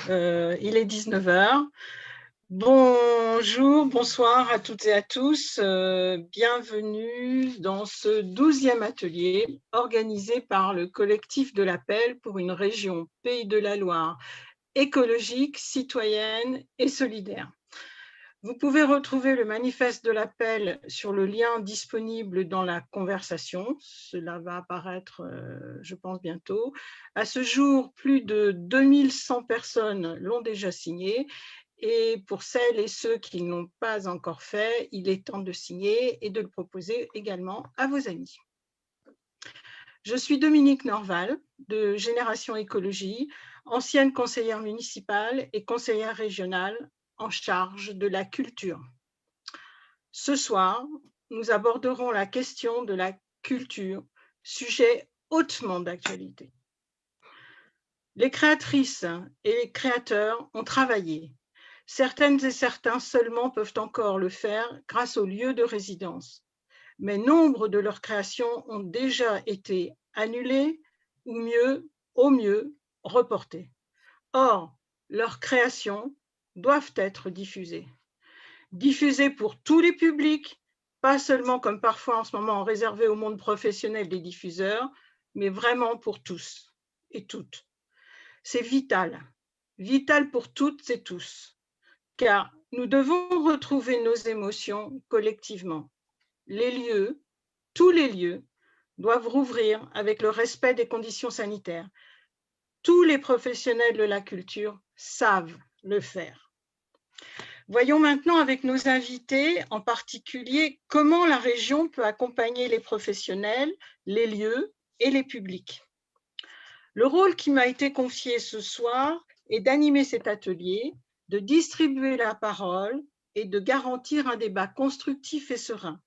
Il est 19 heures. Bonjour, bonsoir à toutes et à tous. Bienvenue dans ce 12e atelier organisé par le collectif de l'Appel pour une région Pays de la Loire écologique, citoyenne et solidaire. Vous pouvez retrouver le manifeste de l'Appel sur le lien disponible dans la conversation. Cela va apparaître, je pense, bientôt. À ce jour, plus de 2100 personnes l'ont déjà signé. Et pour celles et ceux qui ne l'ont pas encore fait, il est temps de signer et de le proposer également à vos amis. Je suis Dominique Norval, de Génération Écologie, ancienne conseillère municipale et conseillère régionale en charge de la culture. Ce soir, nous aborderons la question de la culture, sujet hautement d'actualité. Les créatrices et les créateurs ont travaillé. Certaines et certains seulement peuvent encore le faire grâce au lieu de résidence. Mais nombre de leurs créations ont déjà été annulées ou au mieux, reportées. Or, leurs créations doivent être diffusées. Diffusées pour tous les publics, pas seulement comme parfois en ce moment réservé au monde professionnel des diffuseurs, mais vraiment pour tous et toutes. C'est vital, vital pour toutes et tous, car nous devons retrouver nos émotions collectivement. Les lieux, tous les lieux, doivent rouvrir avec le respect des conditions sanitaires. Tous les professionnels de la culture savent le faire. Voyons maintenant avec nos invités, en particulier, comment la région peut accompagner les professionnels, les lieux et les publics. Le rôle qui m'a été confié ce soir est d'animer cet atelier, de distribuer la parole et de garantir un débat constructif et serein.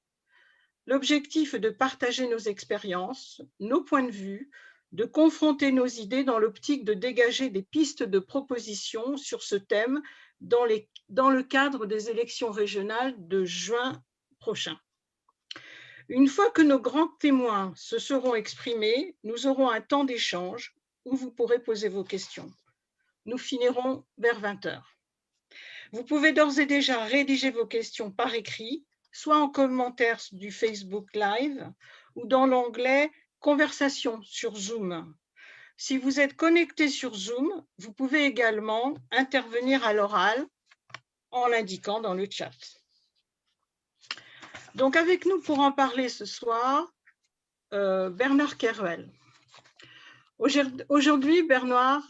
L'objectif est de partager nos expériences, nos points de vue, de confronter nos idées dans l'optique de dégager des pistes de propositions sur ce thème dans le cadre des élections régionales de juin prochain. Une fois que nos grands témoins se seront exprimés, nous aurons un temps d'échange où vous pourrez poser vos questions. Nous finirons vers 20 heures. Vous pouvez d'ores et déjà rédiger vos questions par écrit, soit en commentaire du Facebook Live ou dans l'onglet « Conversation » sur Zoom. Si vous êtes connecté sur Zoom, vous pouvez également intervenir à l'oral en l'indiquant dans le chat. Donc avec nous pour en parler ce soir, Bernard Kerouel. Aujourd'hui, Bernard,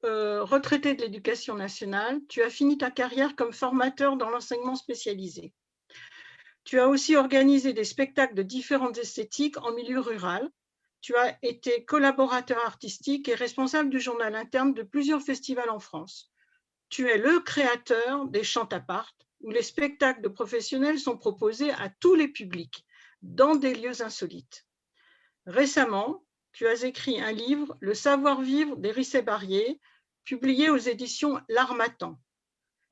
retraité de l'éducation nationale, tu as fini ta carrière comme formateur dans l'enseignement spécialisé. Tu as aussi organisé des spectacles de différentes esthétiques en milieu rural. Tu as été collaborateur artistique et responsable du journal interne de plusieurs festivals en France. Tu es le créateur des Chants à part, où les spectacles de professionnels sont proposés à tous les publics, dans des lieux insolites. Récemment, tu as écrit un livre, Le savoir-vivre des Risset-Barrier, publié aux éditions L'Harmattan.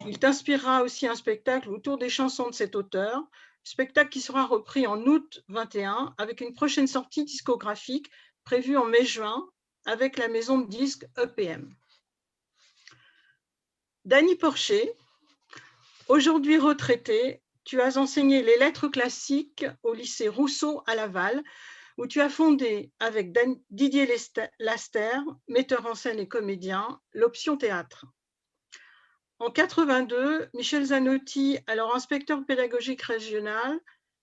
Il t'inspirera aussi un spectacle autour des chansons de cet auteur, spectacle qui sera repris en août 21 avec une prochaine sortie discographique prévue en mai-juin avec la maison de disques EPM. Dany Porcher, aujourd'hui retraité, tu as enseigné les lettres classiques au lycée Rousseau à Laval, où tu as fondé avec Didier Laster, metteur en scène et comédien, l'Option Théâtre. En 82, Michel Zanotti, alors inspecteur pédagogique régional,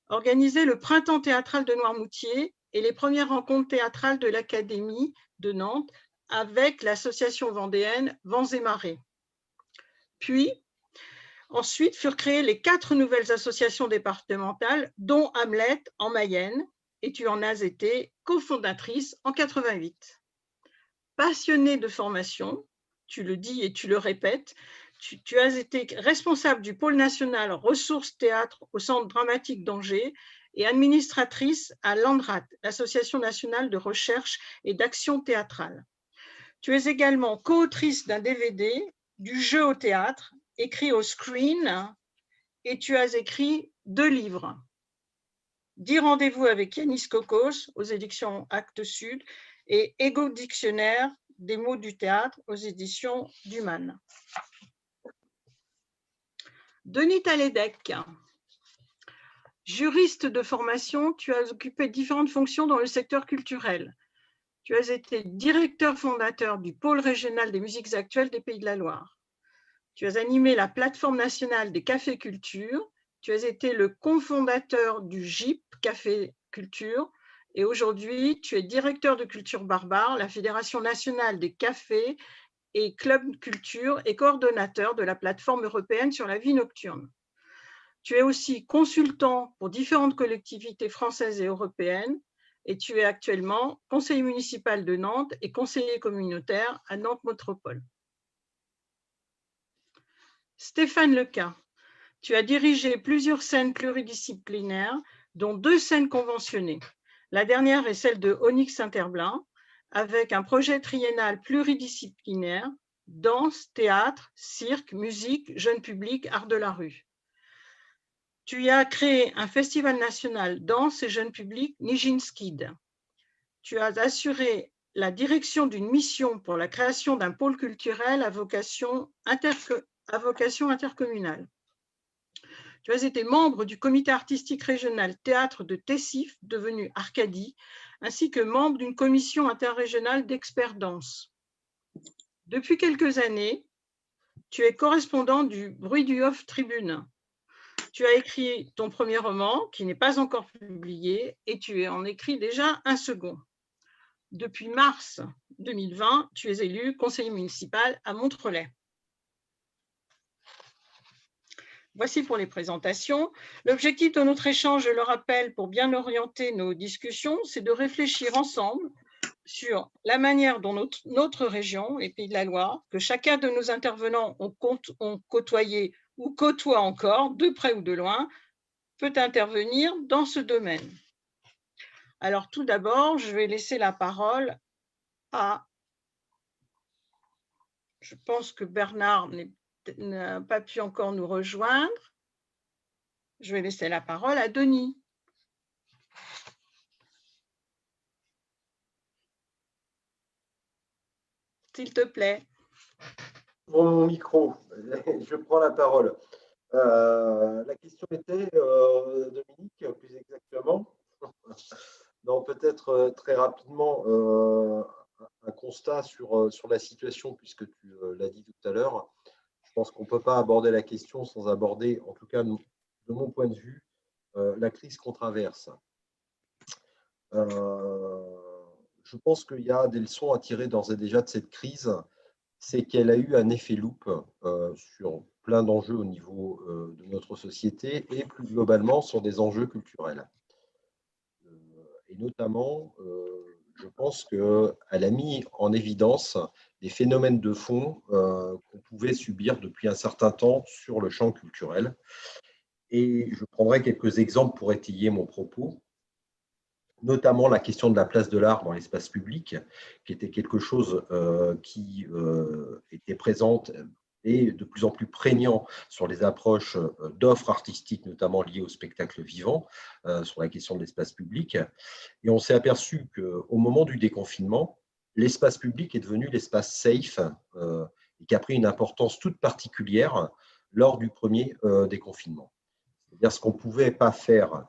organisait le Printemps théâtral de Noirmoutier et les premières rencontres théâtrales de l'Académie de Nantes avec l'association vendéenne Vents et Marées. Puis, ensuite furent créées les 4 nouvelles associations départementales, dont Hamlet en Mayenne, et tu en as été cofondatrice en 88. Passionnée de formation, tu le dis et tu le répètes, tu as été responsable du pôle national ressources théâtre au Centre dramatique d'Angers et administratrice à l'ANDRAT, l'Association nationale de recherche et d'action théâtrale. Tu es également co-autrice d'un DVD du jeu au théâtre, écrit au Screen, et tu as écrit 2 livres. 10 rendez-vous avec Yanis Kokos aux éditions Actes Sud et Ego Dictionnaire des mots du théâtre aux éditions d'Humann. Denis Talédec. Juriste de formation, tu as occupé différentes fonctions dans le secteur culturel. Tu as été directeur fondateur du pôle régional des musiques actuelles des Pays de la Loire. Tu as animé la plateforme nationale des cafés culture. Tu as été le cofondateur du GIP Café Culture. Et aujourd'hui, tu es directeur de Culture Barbare, la Fédération nationale des cafés et clubs culture et coordonnateur de la plateforme européenne sur la vie nocturne. Tu es aussi consultant pour différentes collectivités françaises et européennes et tu es actuellement conseiller municipal de Nantes et conseiller communautaire à Nantes Métropole. Stéphane Lequin, tu as dirigé plusieurs scènes pluridisciplinaires, dont 2 scènes conventionnées. La dernière est celle de Onyx Interblanc, avec un projet triennal pluridisciplinaire, danse, théâtre, cirque, musique, jeune public, art de la rue. Tu y as créé un festival national danse et jeune public, Nijinskid. Tu as assuré la direction d'une mission pour la création d'un pôle culturel à vocation intercommunale. Tu as été membre du comité artistique régional théâtre de Tessif, devenu Arcadie, ainsi que membre d'une commission interrégionale d'experts danse. Depuis quelques années, tu es correspondant du Bruit du Off Tribune. Tu as écrit ton premier roman, qui n'est pas encore publié, et tu en écris déjà un second. Depuis mars 2020, tu es élu conseiller municipal à Montrelais. Voici pour les présentations. L'objectif de notre échange, je le rappelle, pour bien orienter nos discussions, c'est de réfléchir ensemble sur la manière dont notre région, les Pays de la Loire, que chacun de nos intervenants ont côtoyé ou côtoie encore, de près ou de loin, peut intervenir dans ce domaine. Alors tout d'abord, je vais laisser la parole à... Je pense que Bernard n'a pas pu encore nous rejoindre. Je vais laisser la parole à Denis. S'il te plaît. Pour mon micro, je prends la parole. La question était, Dominique, plus exactement, donc peut-être très rapidement un constat sur la situation, puisque tu l'as dit tout à l'heure. Je pense qu'on ne peut pas aborder la question sans aborder, en tout cas de mon point de vue, la crise qu'on traverse. Je pense qu'il y a des leçons à tirer d'ores et déjà de cette crise. C'est qu'elle a eu un effet loupe sur plein d'enjeux au niveau de notre société et plus globalement sur des enjeux culturels. Et notamment, je pense qu'elle a mis en évidence des phénomènes de fond qu'on pouvait subir depuis un certain temps sur le champ culturel. Et je prendrai quelques exemples pour étayer mon propos, notamment la question de la place de l'art dans l'espace public, qui était quelque chose qui était présente et de plus en plus prégnant sur les approches d'offres artistiques, notamment liées au spectacle vivant, sur la question de l'espace public. Et on s'est aperçu qu'au moment du déconfinement, l'espace public est devenu l'espace safe et qui a pris une importance toute particulière lors du premier déconfinement. C'est-à-dire ce qu'on ne pouvait pas faire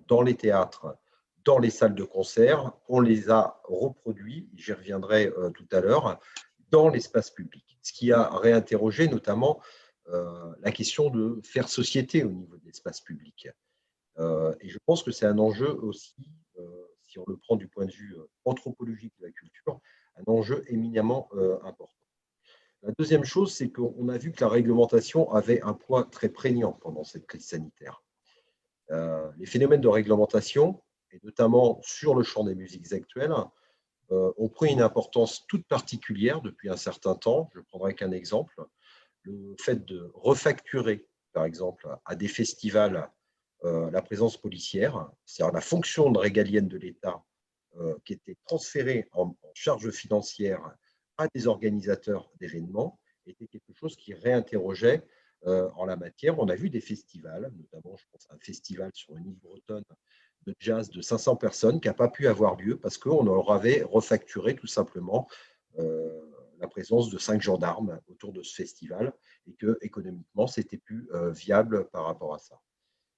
dans les théâtres, dans les salles de concert, on les a reproduits, j'y reviendrai tout à l'heure, dans l'espace public. Ce qui a réinterrogé notamment la question de faire société au niveau de l'espace public. Et je pense que c'est un enjeu aussi, si on le prend du point de vue anthropologique de la culture, un enjeu éminemment important. La deuxième chose, c'est qu'on a vu que la réglementation avait un poids très prégnant pendant cette crise sanitaire. Les phénomènes de réglementation, et notamment sur le champ des musiques actuelles, ont pris une importance toute particulière depuis un certain temps. Je ne prendrai qu'un exemple. Le fait de refacturer, par exemple, à des festivals la présence policière, c'est-à-dire la fonction de régalienne de l'État qui était transférée en charge financière à des organisateurs d'événements, était quelque chose qui réinterrogeait en la matière. On a vu des festivals, notamment, je pense à un festival sur une île bretonne de jazz de 500 personnes qui n'a pas pu avoir lieu parce qu'on leur avait refacturé tout simplement la présence de 5 gendarmes autour de ce festival et que économiquement, c'était plus viable par rapport à ça.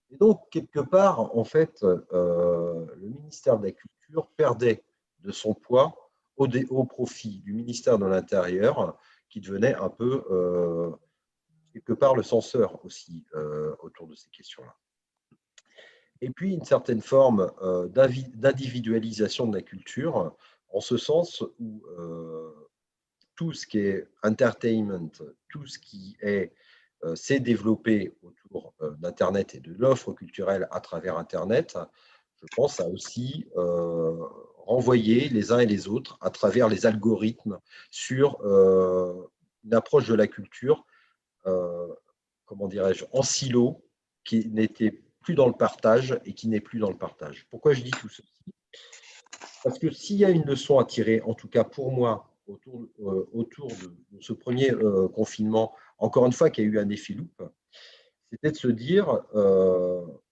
Et donc, quelque part, en fait, le ministère de la Culture perdait de son poids au profit du ministère de l'Intérieur, qui devenait un peu, quelque part, le censeur aussi autour de ces questions-là. Et puis, une certaine forme d'individualisation de la culture, en ce sens où tout ce qui est entertainment, tout ce qui s'est développé autour d'Internet et de l'offre culturelle à travers Internet, je pense à aussi renvoyer les uns et les autres à travers les algorithmes sur une approche de la culture, comment dirais-je, en silo, qui n'était plus dans le partage et qui n'est plus dans le partage. Pourquoi je dis tout ceci? Parce que s'il y a une leçon à tirer, en tout cas pour moi, autour de ce premier confinement, encore une fois, qui a eu un effet loupe, c'était de se dire,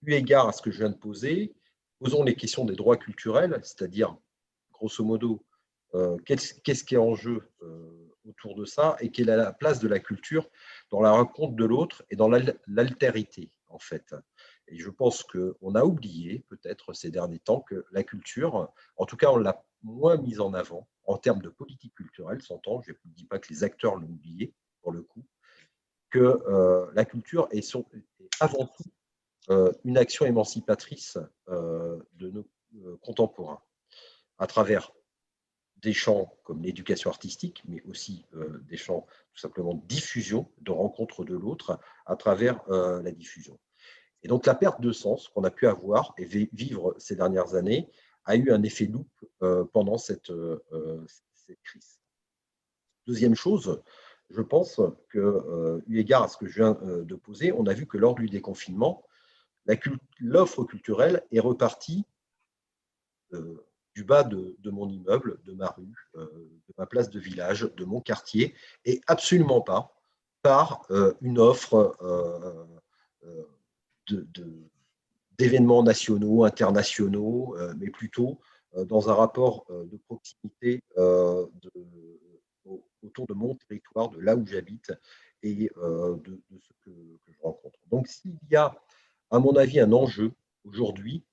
eu égard à ce que je viens de poser, posons les questions des droits culturels, c'est-à-dire, grosso modo, qu'est-ce qui est en jeu autour de ça et quelle est la place de la culture dans la rencontre de l'autre et dans l'altérité, en fait. Et je pense qu'on a oublié, peut-être ces derniers temps, que la culture, en tout cas, on l'a moins mise en avant en termes de politique culturelle, s'entend, je ne dis pas que les acteurs l'ont oublié, pour le coup, que la culture est avant tout une action émancipatrice de nos contemporains, à travers des champs comme l'éducation artistique, mais aussi des champs tout simplement de diffusion, de rencontre de l'autre, à travers la diffusion. Et donc, la perte de sens qu'on a pu avoir et vivre ces dernières années a eu un effet loupe pendant cette crise. Deuxième chose, je pense que, eu égard à ce que je viens de poser, on a vu que lors du déconfinement, l'offre culturelle est repartie du bas de mon immeuble, de ma rue, de ma place de village, de mon quartier, et absolument pas par une offre d'événements nationaux, internationaux, mais plutôt dans un rapport de proximité autour de mon territoire, de là où j'habite et de ce que je rencontre. Donc, s'il y a, à mon avis, un enjeu aujourd'hui,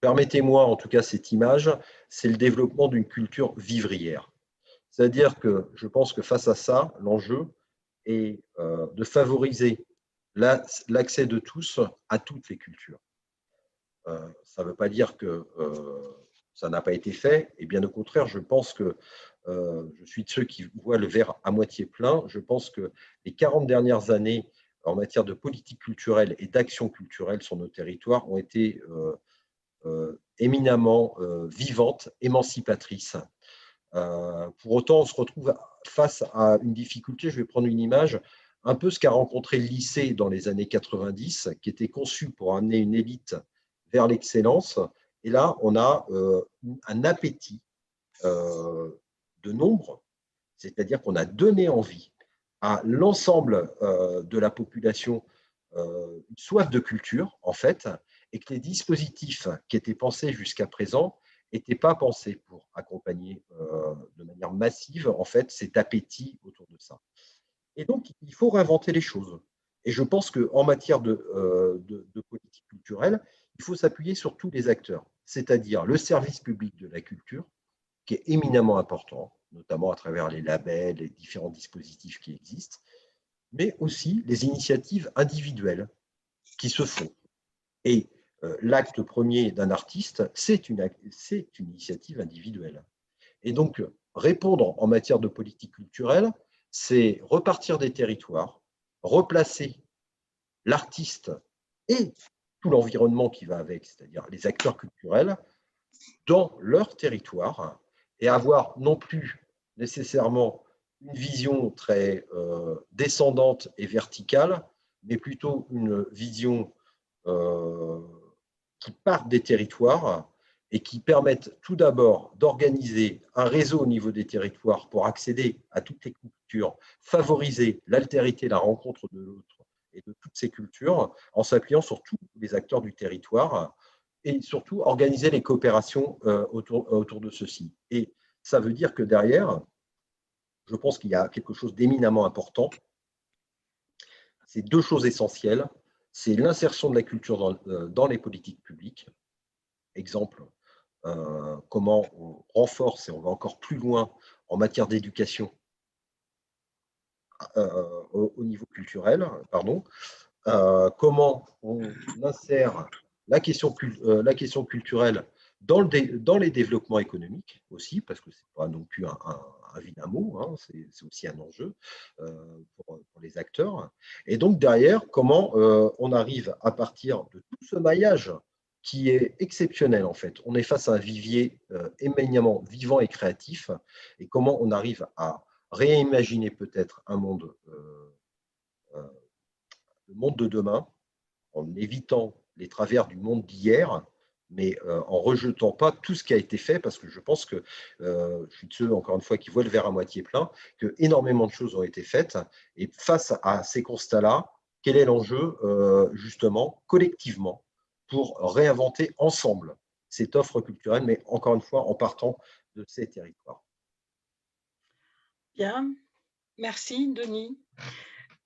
permettez-moi en tout cas cette image, c'est le développement d'une culture vivrière. C'est-à-dire que je pense que face à ça, l'enjeu est de favoriser l'accès de tous à toutes les cultures. Ça ne veut pas dire que ça n'a pas été fait, et bien au contraire, je pense que je suis de ceux qui voient le verre à moitié plein. Je pense que les 40 dernières années en matière de politique culturelle et d'action culturelle sur nos territoires ont été éminemment vivantes, émancipatrices. Pour autant, on se retrouve face à une difficulté. Je vais prendre une image, un peu ce qu'a rencontré le lycée dans les années 90, qui était conçu pour amener une élite vers l'excellence. Et là, on a un appétit de nombre, c'est-à-dire qu'on a donné envie à l'ensemble de la population une soif de culture, en fait, et que les dispositifs qui étaient pensés jusqu'à présent n'étaient pas pensés pour accompagner de manière massive, en fait, cet appétit autour de ça. Et donc, il faut réinventer les choses. Et je pense qu'en matière de politique culturelle, il faut s'appuyer sur tous les acteurs, c'est-à-dire le service public de la culture, qui est éminemment important, notamment à travers les labels, les différents dispositifs qui existent, mais aussi les initiatives individuelles qui se font. Et l'acte premier d'un artiste, c'est une initiative individuelle. Et donc, répondre en matière de politique culturelle, c'est repartir des territoires, replacer l'artiste et tout l'environnement qui va avec, c'est-à-dire les acteurs culturels, dans leur territoire et avoir non plus nécessairement une vision très descendante et verticale, mais plutôt une vision qui part des territoires et qui permettent tout d'abord d'organiser un réseau au niveau des territoires pour accéder à toutes les cultures, favoriser l'altérité, la rencontre de l'autre et de toutes ces cultures en s'appuyant sur tous les acteurs du territoire et surtout organiser les coopérations autour de ceci. Et Ça veut dire que derrière, je pense qu'il y a quelque chose d'éminemment important. C'est deux choses essentielles. C'est l'insertion de la culture dans les politiques publiques. Exemple, comment on renforce et on va encore plus loin en matière d'éducation au niveau culturel, pardon. Comment on insère la question culturelle dans les développements économiques aussi, parce que ce n'est pas non plus un vilain mot, hein, c'est aussi un enjeu pour les acteurs. Et donc derrière, comment on arrive à partir de tout ce maillage qui est exceptionnel en fait. On est face à un vivier éminemment vivant et créatif, et comment on arrive à réimaginer peut-être un monde le monde de demain, en évitant les travers du monde d'hier, mais en rejetant pas tout ce qui a été fait, parce que je pense que je suis de ceux, encore une fois, qui voient le verre à moitié plein, que énormément de choses ont été faites. Et face à ces constats-là, quel est l'enjeu, justement, collectivement, pour réinventer ensemble cette offre culturelle, mais encore une fois, en partant de ces territoires. Bien, merci Denis.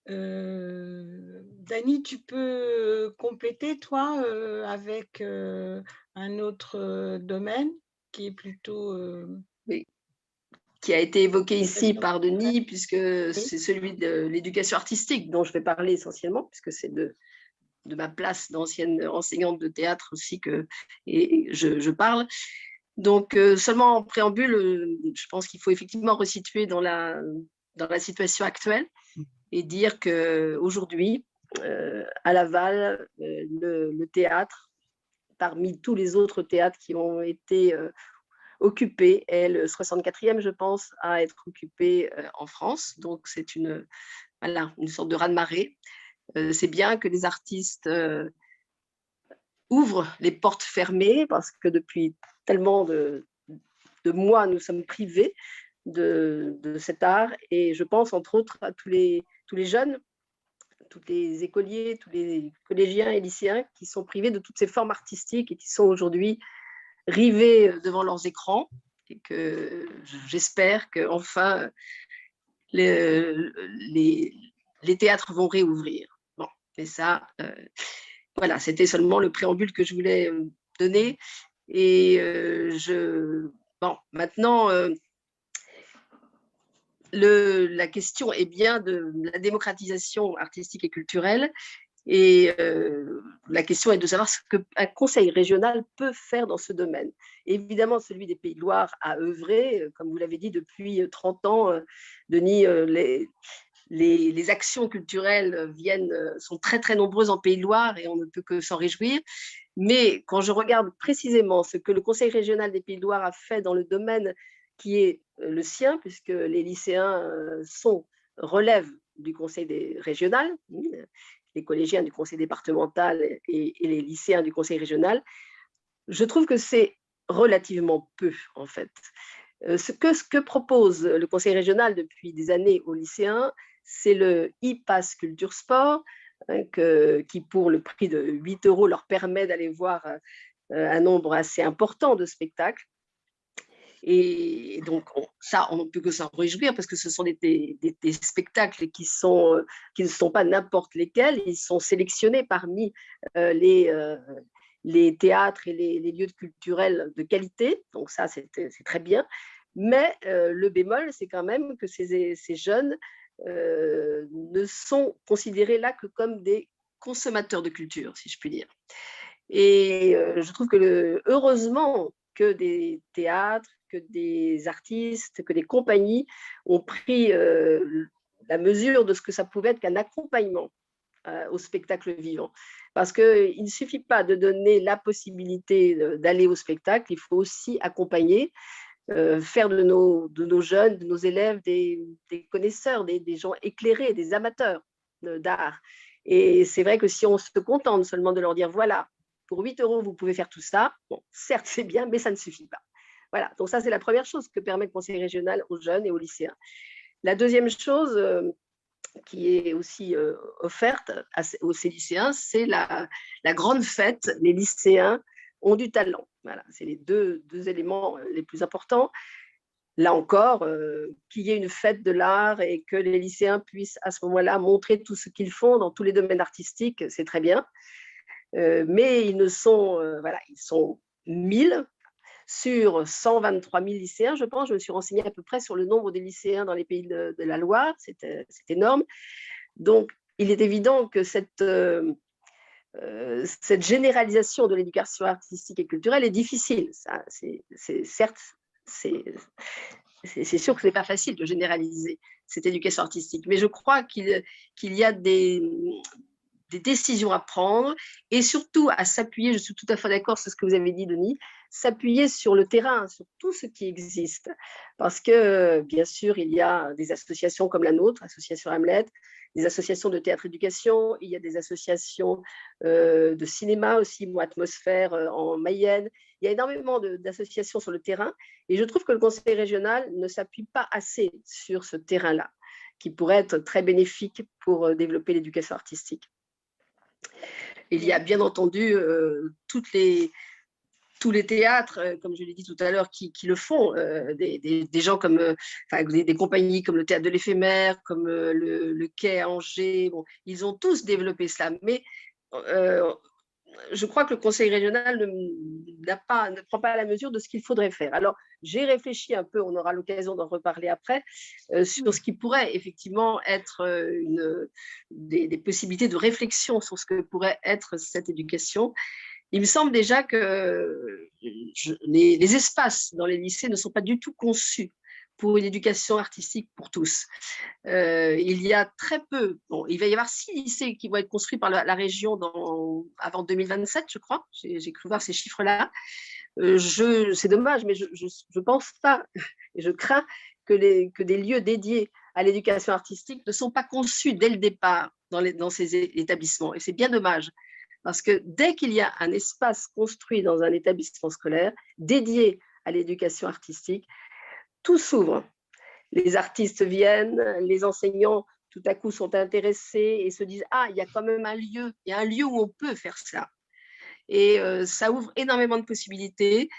Dany, tu peux compléter, toi, avec un autre domaine qui est plutôt… Oui, qui a été évoqué ici par Denis, puisque c'est celui de l'éducation artistique dont je vais parler essentiellement, puisque c'est de ma place d'ancienne enseignante de théâtre aussi que je parle. Donc, seulement en préambule, je pense qu'il faut effectivement resituer dans la situation actuelle et dire qu'aujourd'hui, à Laval, le théâtre, parmi tous les autres théâtres qui ont été occupés, est le 64e, je pense, à être occupé en France. Donc, c'est une sorte de raz-de-marée. C'est bien que les artistes ouvrent les portes fermées, parce que depuis tellement de mois, nous sommes privés de cet art. Et je pense, entre autres, à tous les jeunes, tous les écoliers, tous les collégiens et lycéens qui sont privés de toutes ces formes artistiques et qui sont aujourd'hui rivés devant leurs écrans. Et que j'espère qu'enfin, les théâtres vont réouvrir. Bon, et ça, voilà, c'était seulement le préambule que je voulais donner. Et bon, maintenant, la question est bien de la démocratisation artistique et culturelle. Et la question est de savoir ce qu'un conseil régional peut faire dans ce domaine. Évidemment, celui des Pays de Loire a œuvré, comme vous l'avez dit, depuis 30 ans. Denis, les actions culturelles sont très, très nombreuses en Pays de Loire et on ne peut que s'en réjouir. Mais quand je regarde précisément ce que le Conseil régional des Pays de Loire a fait dans le domaine qui est le sien, puisque les lycéens relèvent du conseil régional, les collégiens du conseil départemental et les lycéens du conseil régional, je trouve que c'est relativement peu, en fait. Ce que propose le conseil régional depuis des années aux lycéens, c'est le e-pass culture sport, qui, pour le prix de 8 € leur permet d'aller voir un nombre assez important de spectacles. Et donc, ça, on ne peut que s'en réjouir, parce que ce sont des spectacles qui ne sont pas n'importe lesquels. Ils sont sélectionnés parmi les théâtres et les lieux culturels de qualité. Donc ça, c'est très bien. Mais le bémol, c'est quand même que ces jeunes ne sont considérés là que comme des consommateurs de culture, si je puis dire. Et je trouve que heureusement que des théâtres, que des artistes, que des compagnies ont pris la mesure de ce que ça pouvait être qu'un accompagnement au spectacle vivant. Parce qu'il ne suffit pas de donner la possibilité d'aller au spectacle, il faut aussi accompagner, faire de nos jeunes, de nos élèves, des connaisseurs, des gens éclairés, des amateurs d'art. Et c'est vrai que si on se contente seulement de leur dire, voilà, pour 8 €, vous pouvez faire tout ça, bon, certes, c'est bien, mais ça ne suffit pas. Voilà, donc ça, c'est la première chose que permet le conseil régional aux jeunes et aux lycéens. La deuxième chose qui est aussi offerte aux lycéens, c'est la grande fête. Les lycéens ont du talent. Voilà, c'est les deux éléments les plus importants. là encore, qu'il y ait une fête de l'art et que les lycéens puissent à ce moment-là montrer tout ce qu'ils font dans tous les domaines artistiques, c'est très bien. Mais ils sont 1000 sur 123 000 lycéens, je pense. Je me suis renseignée à peu près sur le nombre des lycéens dans les pays de la Loire, c'est énorme. Donc, il est évident que cette généralisation de l'éducation artistique et culturelle est difficile. Certes, c'est sûr que ce n'est pas facile de généraliser cette éducation artistique, mais je crois qu'il y a des décisions à prendre et surtout à s'appuyer, je suis tout à fait d'accord sur ce que vous avez dit, Denis, s'appuyer sur le terrain, sur tout ce qui existe. Parce que, bien sûr, il y a des associations comme la nôtre, Association Hamlet, des associations de théâtre-éducation, il y a des associations de cinéma aussi, Atmosphère en Mayenne. Il y a énormément d'associations sur le terrain et je trouve que le conseil régional ne s'appuie pas assez sur ce terrain-là, qui pourrait être très bénéfique pour développer l'éducation artistique. Il y a bien entendu tous les théâtres, comme je l'ai dit tout à l'heure, qui le font, des gens comme des compagnies comme le Théâtre de l'Éphémère, comme le Quai à Angers, bon, ils ont tous développé cela, mais je crois que le conseil régional ne prend pas la mesure de ce qu'il faudrait faire. Alors, j'ai réfléchi un peu, on aura l'occasion d'en reparler après, sur ce qui pourrait effectivement être des possibilités de réflexion sur ce que pourrait être cette éducation. Il me semble déjà que les espaces dans les lycées ne sont pas du tout conçus pour une éducation artistique pour tous. Il y a très peu, il va y avoir 6 lycées qui vont être construits par la région avant 2027, je crois. J'ai cru voir ces chiffres-là. C'est dommage, mais je ne pense pas et je crains que des lieux dédiés à l'éducation artistique ne sont pas conçus dès le départ dans ces établissements. Et c'est bien dommage. Parce que dès qu'il y a un espace construit dans un établissement scolaire dédié à l'éducation artistique, tout s'ouvre. Les artistes viennent, les enseignants tout à coup sont intéressés et se disent « Ah, il y a quand même un lieu, il y a un lieu où on peut faire ça ». Et ça ouvre énormément de possibilités.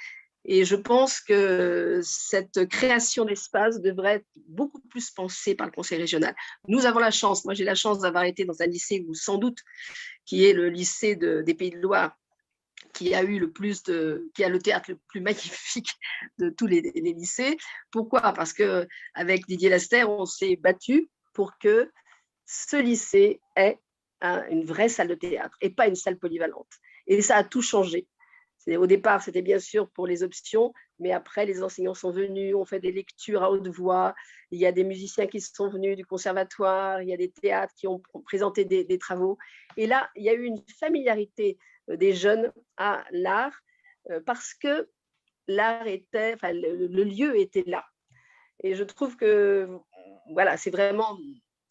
Et je pense que cette création d'espace devrait être beaucoup plus pensée par le conseil régional. Nous avons la chance, moi j'ai la chance d'avoir été dans un lycée où sans doute, qui est le lycée des Pays de Loire, qui a le théâtre le plus magnifique de tous les lycées. Pourquoi? Parce qu'avec Didier Laster, on s'est battu pour que ce lycée ait une vraie salle de théâtre et pas une salle polyvalente. Et ça a tout changé. Au départ, c'était bien sûr pour les options, mais après, les enseignants sont venus, on fait des lectures à haute voix, il y a des musiciens qui sont venus du conservatoire, il y a des théâtres qui ont présenté des travaux. Et là, il y a eu une familiarité des jeunes à l'art parce que l'art était, le lieu était là. Et je trouve que voilà, c'est vraiment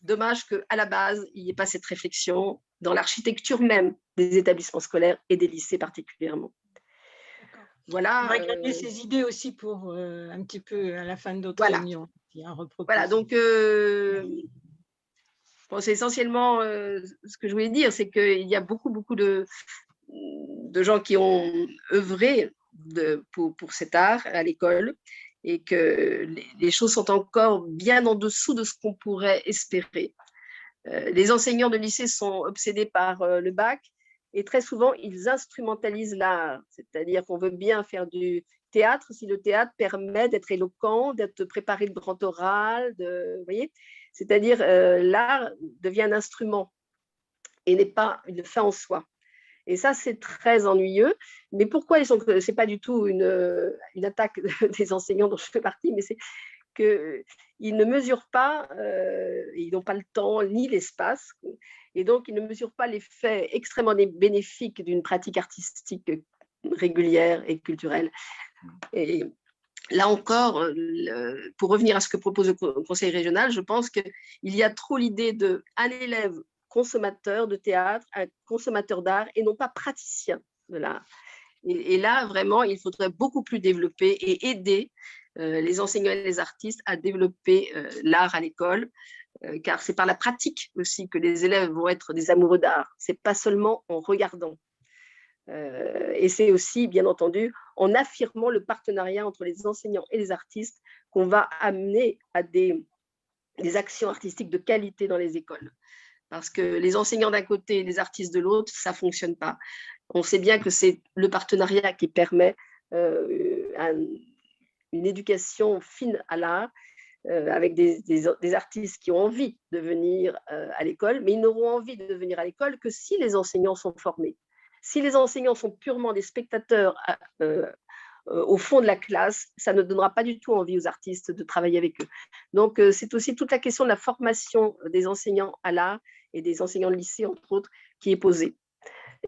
dommage qu'à la base, il n'y ait pas cette réflexion dans l'architecture même des établissements scolaires et des lycées particulièrement. Voilà. On va garder ces idées aussi pour un petit peu à la fin de notre réunion. Voilà, donc c'est essentiellement ce que je voulais dire, c'est qu'il y a beaucoup de gens qui ont œuvré pour cet art à l'école et que les choses sont encore bien en dessous de ce qu'on pourrait espérer. Les enseignants de lycée sont obsédés par le bac et très souvent, ils instrumentalisent l'art, c'est-à-dire qu'on veut bien faire du théâtre si le théâtre permet d'être éloquent, d'être préparé de grand oral, vous voyez, c'est-à-dire l'art devient un instrument et n'est pas une fin en soi. Et ça, c'est très ennuyeux. Mais pourquoi ce n'est pas du tout une attaque des enseignants dont je fais partie, mais c'est qu'ils ne mesurent pas, ils n'ont pas le temps ni l'espace, et donc ils ne mesurent pas l'effet extrêmement bénéfique d'une pratique artistique régulière et culturelle. Et là encore, pour revenir à ce que propose le conseil régional, je pense qu'il y a trop l'idée d'un élève consommateur de théâtre, un consommateur d'art et non pas praticien de l'art. Et là, vraiment, il faudrait beaucoup plus développer et aider les enseignants et les artistes à développer l'art à l'école, car c'est par la pratique aussi que les élèves vont être des amoureux d'art. Ce n'est pas seulement en regardant. Et c'est aussi, bien entendu, en affirmant le partenariat entre les enseignants et les artistes qu'on va amener à des actions artistiques de qualité dans les écoles. Parce que les enseignants d'un côté et les artistes de l'autre, ça ne fonctionne pas. On sait bien que c'est le partenariat qui permet une éducation fine à l'art, avec des artistes qui ont envie de venir à l'école, mais ils n'auront envie de venir à l'école que si les enseignants sont formés. Si les enseignants sont purement des spectateurs au fond de la classe, ça ne donnera pas du tout envie aux artistes de travailler avec eux. Donc, c'est aussi toute la question de la formation des enseignants à l'art et des enseignants de lycée, entre autres, qui est posée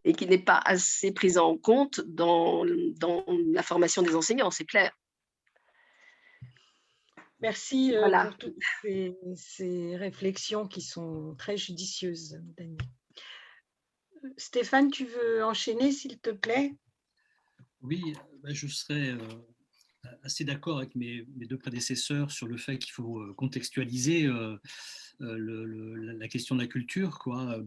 et qui n'est pas assez prise en compte dans la formation des enseignants, c'est clair. Merci Voilà. pour toutes ces réflexions qui sont très judicieuses, Dany. Stéphane, tu veux enchaîner, s'il te plaît? Oui, je serais assez d'accord avec mes deux prédécesseurs sur le fait qu'il faut contextualiser la question de la culture, quoi.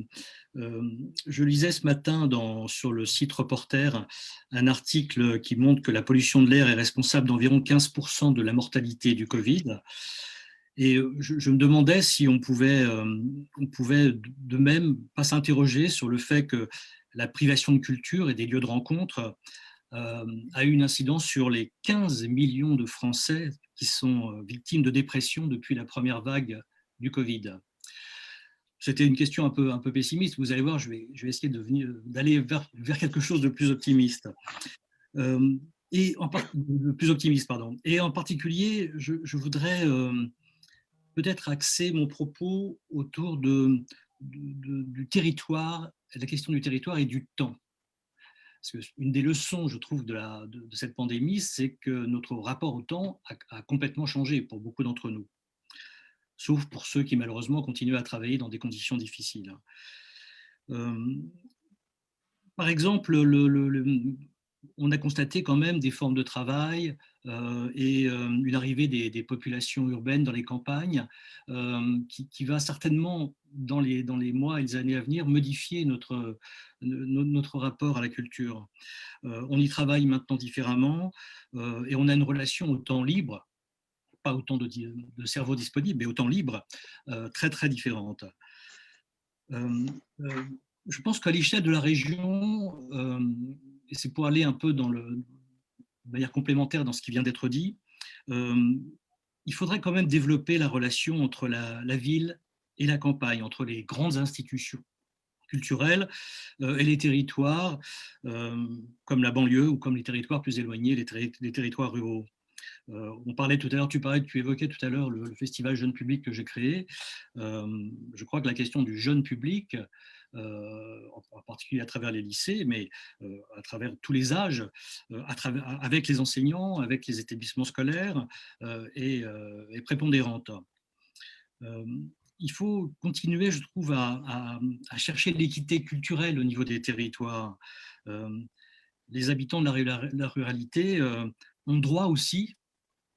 Je lisais ce matin sur le site Reporter un article qui montre que la pollution de l'air est responsable d'environ 15% de la mortalité du Covid. Et je me demandais si on pouvait de même pas s'interroger sur le fait que la privation de culture et des lieux de rencontre a eu une incidence sur les 15 millions de Français qui sont victimes de dépression depuis la première vague du Covid. C'était une question un peu pessimiste. Vous allez voir, je vais essayer d'aller vers quelque chose de plus optimiste. Plus optimiste, pardon. Et en particulier, je voudrais peut-être axer mon propos autour du territoire, la question du territoire et du temps. Parce qu'une des leçons, je trouve, de cette pandémie, c'est que notre rapport au temps a complètement changé pour beaucoup d'entre nous, sauf pour ceux qui, malheureusement, continuent à travailler dans des conditions difficiles. Par exemple, on a constaté quand même des formes de travail et une arrivée des populations urbaines dans les campagnes qui va certainement, dans les mois et les années à venir, modifier notre rapport à la culture. On y travaille maintenant différemment et on a une relation au temps libre, pas autant de cerveau disponible, mais au temps libre, très très différente. Je pense qu'à l'échelle de la région, et c'est pour aller un peu de manière complémentaire dans ce qui vient d'être dit, il faudrait quand même développer la relation entre la ville et la campagne, entre les grandes institutions culturelles et les territoires, comme la banlieue ou comme les territoires plus éloignés, les territoires ruraux. On parlait tout à l'heure, tu évoquais tout à l'heure le festival Jeune Public que j'ai créé. Je crois que la question du jeune public, en particulier à travers les lycées, mais à travers tous les âges, avec les enseignants, avec les établissements scolaires, est prépondérante. Il faut continuer, je trouve, à chercher l'équité culturelle au niveau des territoires. Les habitants de la ruralité ont droit aussi,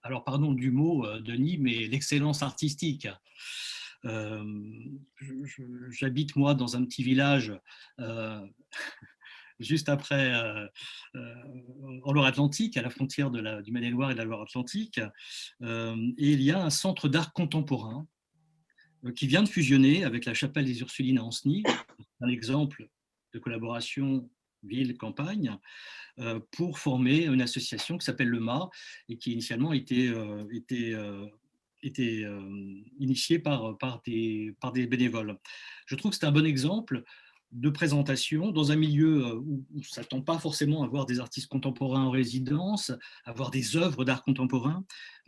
alors pardon du mot, Denis, mais l'excellence artistique. J'habite, moi, dans un petit village juste après, en Loire-Atlantique, à la frontière du Maine-et-Loire et de la Loire-Atlantique. Et il y a un centre d'art contemporain qui vient de fusionner avec la chapelle des Ursulines à Ancenis, un exemple de collaboration ville-campagne, pour former une association qui s'appelle le MA et qui initialement était initiée par des bénévoles. Je trouve que c'est un bon exemple de présentation dans un milieu où on ne s'attend pas forcément à voir des artistes contemporains en résidence, à voir des œuvres d'art contemporain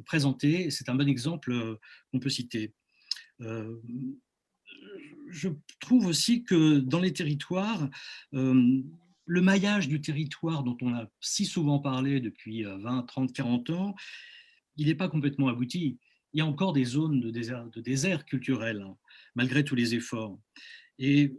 présentées. C'est un bon exemple qu'on peut citer. Je trouve aussi que dans les territoires, le maillage du territoire dont on a si souvent parlé depuis 20, 30, 40 ans, il n'est pas complètement abouti. Il y a encore des zones de désert culturel, hein, malgré tous les efforts. Et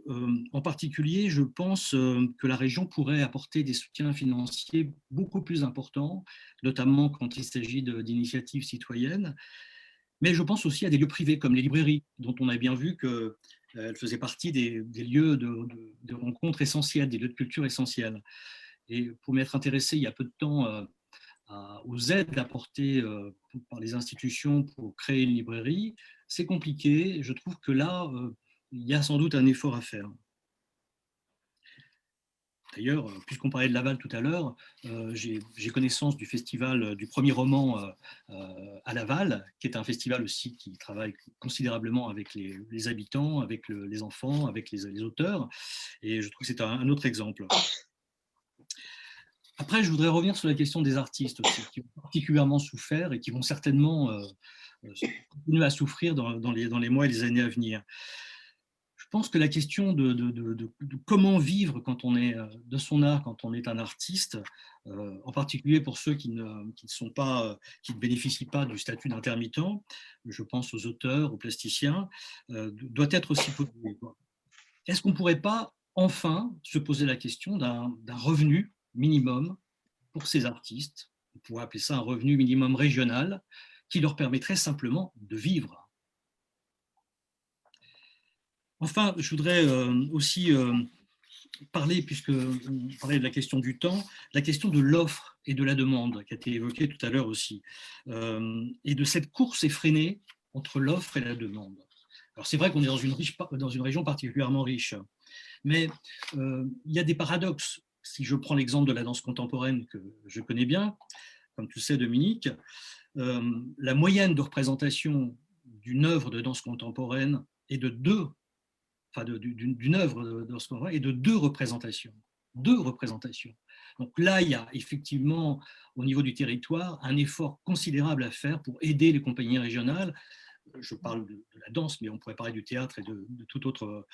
en particulier, je pense que la région pourrait apporter des soutiens financiers beaucoup plus importants, notamment quand il s'agit d'initiatives citoyennes. Mais je pense aussi à des lieux privés comme les librairies, dont on a bien vu qu'elles faisaient partie des lieux de rencontres essentiels, des lieux de culture essentiels. Et pour m'être intéressé il y a peu de temps aux aides apportées par les institutions pour créer une librairie, c'est compliqué. Je trouve que là, il y a sans doute un effort à faire. D'ailleurs, puisqu'on parlait de Laval tout à l'heure, j'ai connaissance du festival du premier roman à Laval, qui est un festival aussi qui travaille considérablement avec les habitants, avec les enfants, avec les auteurs. Et je trouve que c'est un autre exemple. Après, je voudrais revenir sur la question des artistes aussi, qui ont particulièrement souffert et qui vont certainement continuer à souffrir dans les mois et les années à venir. Je pense que la question de comment vivre quand on est de son art, quand on est un artiste, en particulier pour ceux qui ne bénéficient pas du statut d'intermittent, je pense aux auteurs, aux plasticiens, doit être aussi posée. Est-ce qu'on ne pourrait pas enfin se poser la question d'un revenu minimum pour ces artistes? On pourrait appeler ça un revenu minimum régional qui leur permettrait simplement de vivre. Enfin, je voudrais aussi parler, puisqu'on parlait de la question du temps, la question de l'offre et de la demande, qui a été évoquée tout à l'heure aussi, et de cette course effrénée entre l'offre et la demande. Alors c'est vrai qu'on est dans une région particulièrement riche, mais il y a des paradoxes. Si je prends l'exemple de la danse contemporaine que je connais bien, comme tu le sais Dominique, la moyenne de représentation d'une œuvre de danse contemporaine est de d'une œuvre de danse contemporaine est de deux représentations. Donc là, il y a effectivement, au niveau du territoire, un effort considérable à faire pour aider les compagnies régionales. Je parle de la danse, mais on pourrait parler du théâtre et de tout autre.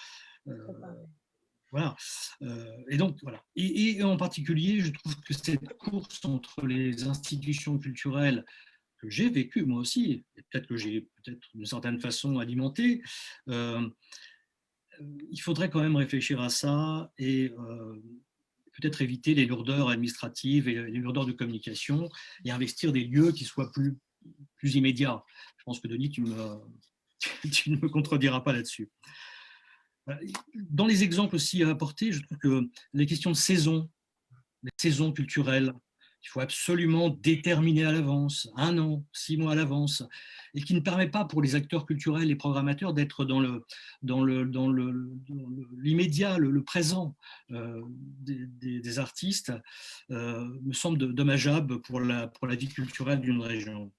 Voilà. Et donc, voilà. Et en particulier, je trouve que cette course entre les institutions culturelles que j'ai vécues, moi aussi, et peut-être que j'ai d'une certaine façon alimenté, il faudrait quand même réfléchir à ça et peut-être éviter les lourdeurs administratives et les lourdeurs de communication et investir des lieux qui soient plus immédiats. Je pense que Denis, tu ne me contrediras pas là-dessus. Dans les exemples aussi à apporter, je trouve que les questions de saison, les saisons culturelles, il faut absolument déterminer à l'avance, 1 an, 6 mois à l'avance, et qui ne permet pas pour les acteurs culturels et programmateurs d'être dans l'immédiat, le présent des artistes, me semble dommageable pour la vie culturelle d'une région.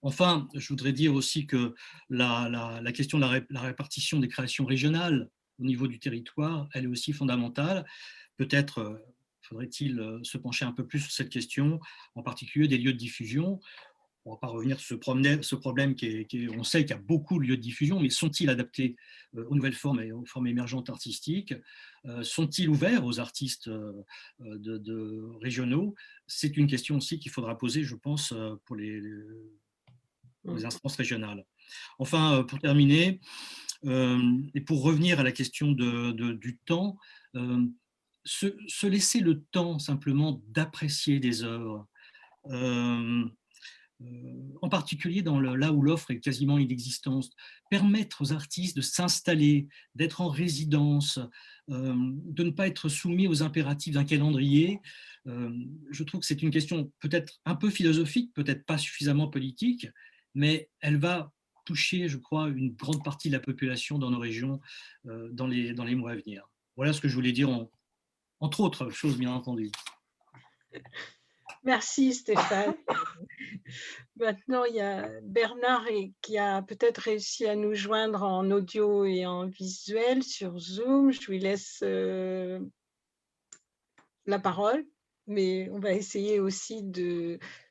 Enfin, je voudrais dire aussi que la question de la répartition des créations régionales au niveau du territoire, elle est aussi fondamentale. Peut-être faudrait-il se pencher un peu plus sur cette question, en particulier des lieux de diffusion. On ne va pas revenir sur ce problème on sait qu'il y a beaucoup de lieux de diffusion, mais sont-ils adaptés aux nouvelles formes et aux formes émergentes artistiques? Sont-ils ouverts aux artistes régionaux? C'est une question aussi qu'il faudra poser, je pense, pour les instances régionales. Enfin, pour terminer, et pour revenir à la question du temps, se laisser le temps simplement d'apprécier des œuvres, en particulier là où l'offre est quasiment inexistante, permettre aux artistes de s'installer, d'être en résidence, de ne pas être soumis aux impératifs d'un calendrier. Je trouve que c'est une question peut-être un peu philosophique, peut-être pas suffisamment politique, mais elle va toucher, je crois, une grande partie de la population dans nos régions dans les mois à venir. Voilà ce que je voulais dire, entre autres choses, bien entendu. Merci Stéphane. Maintenant, il y a Bernard qui a peut-être réussi à nous joindre en audio et en visuel sur Zoom. Je lui laisse la parole, mais on va essayer aussi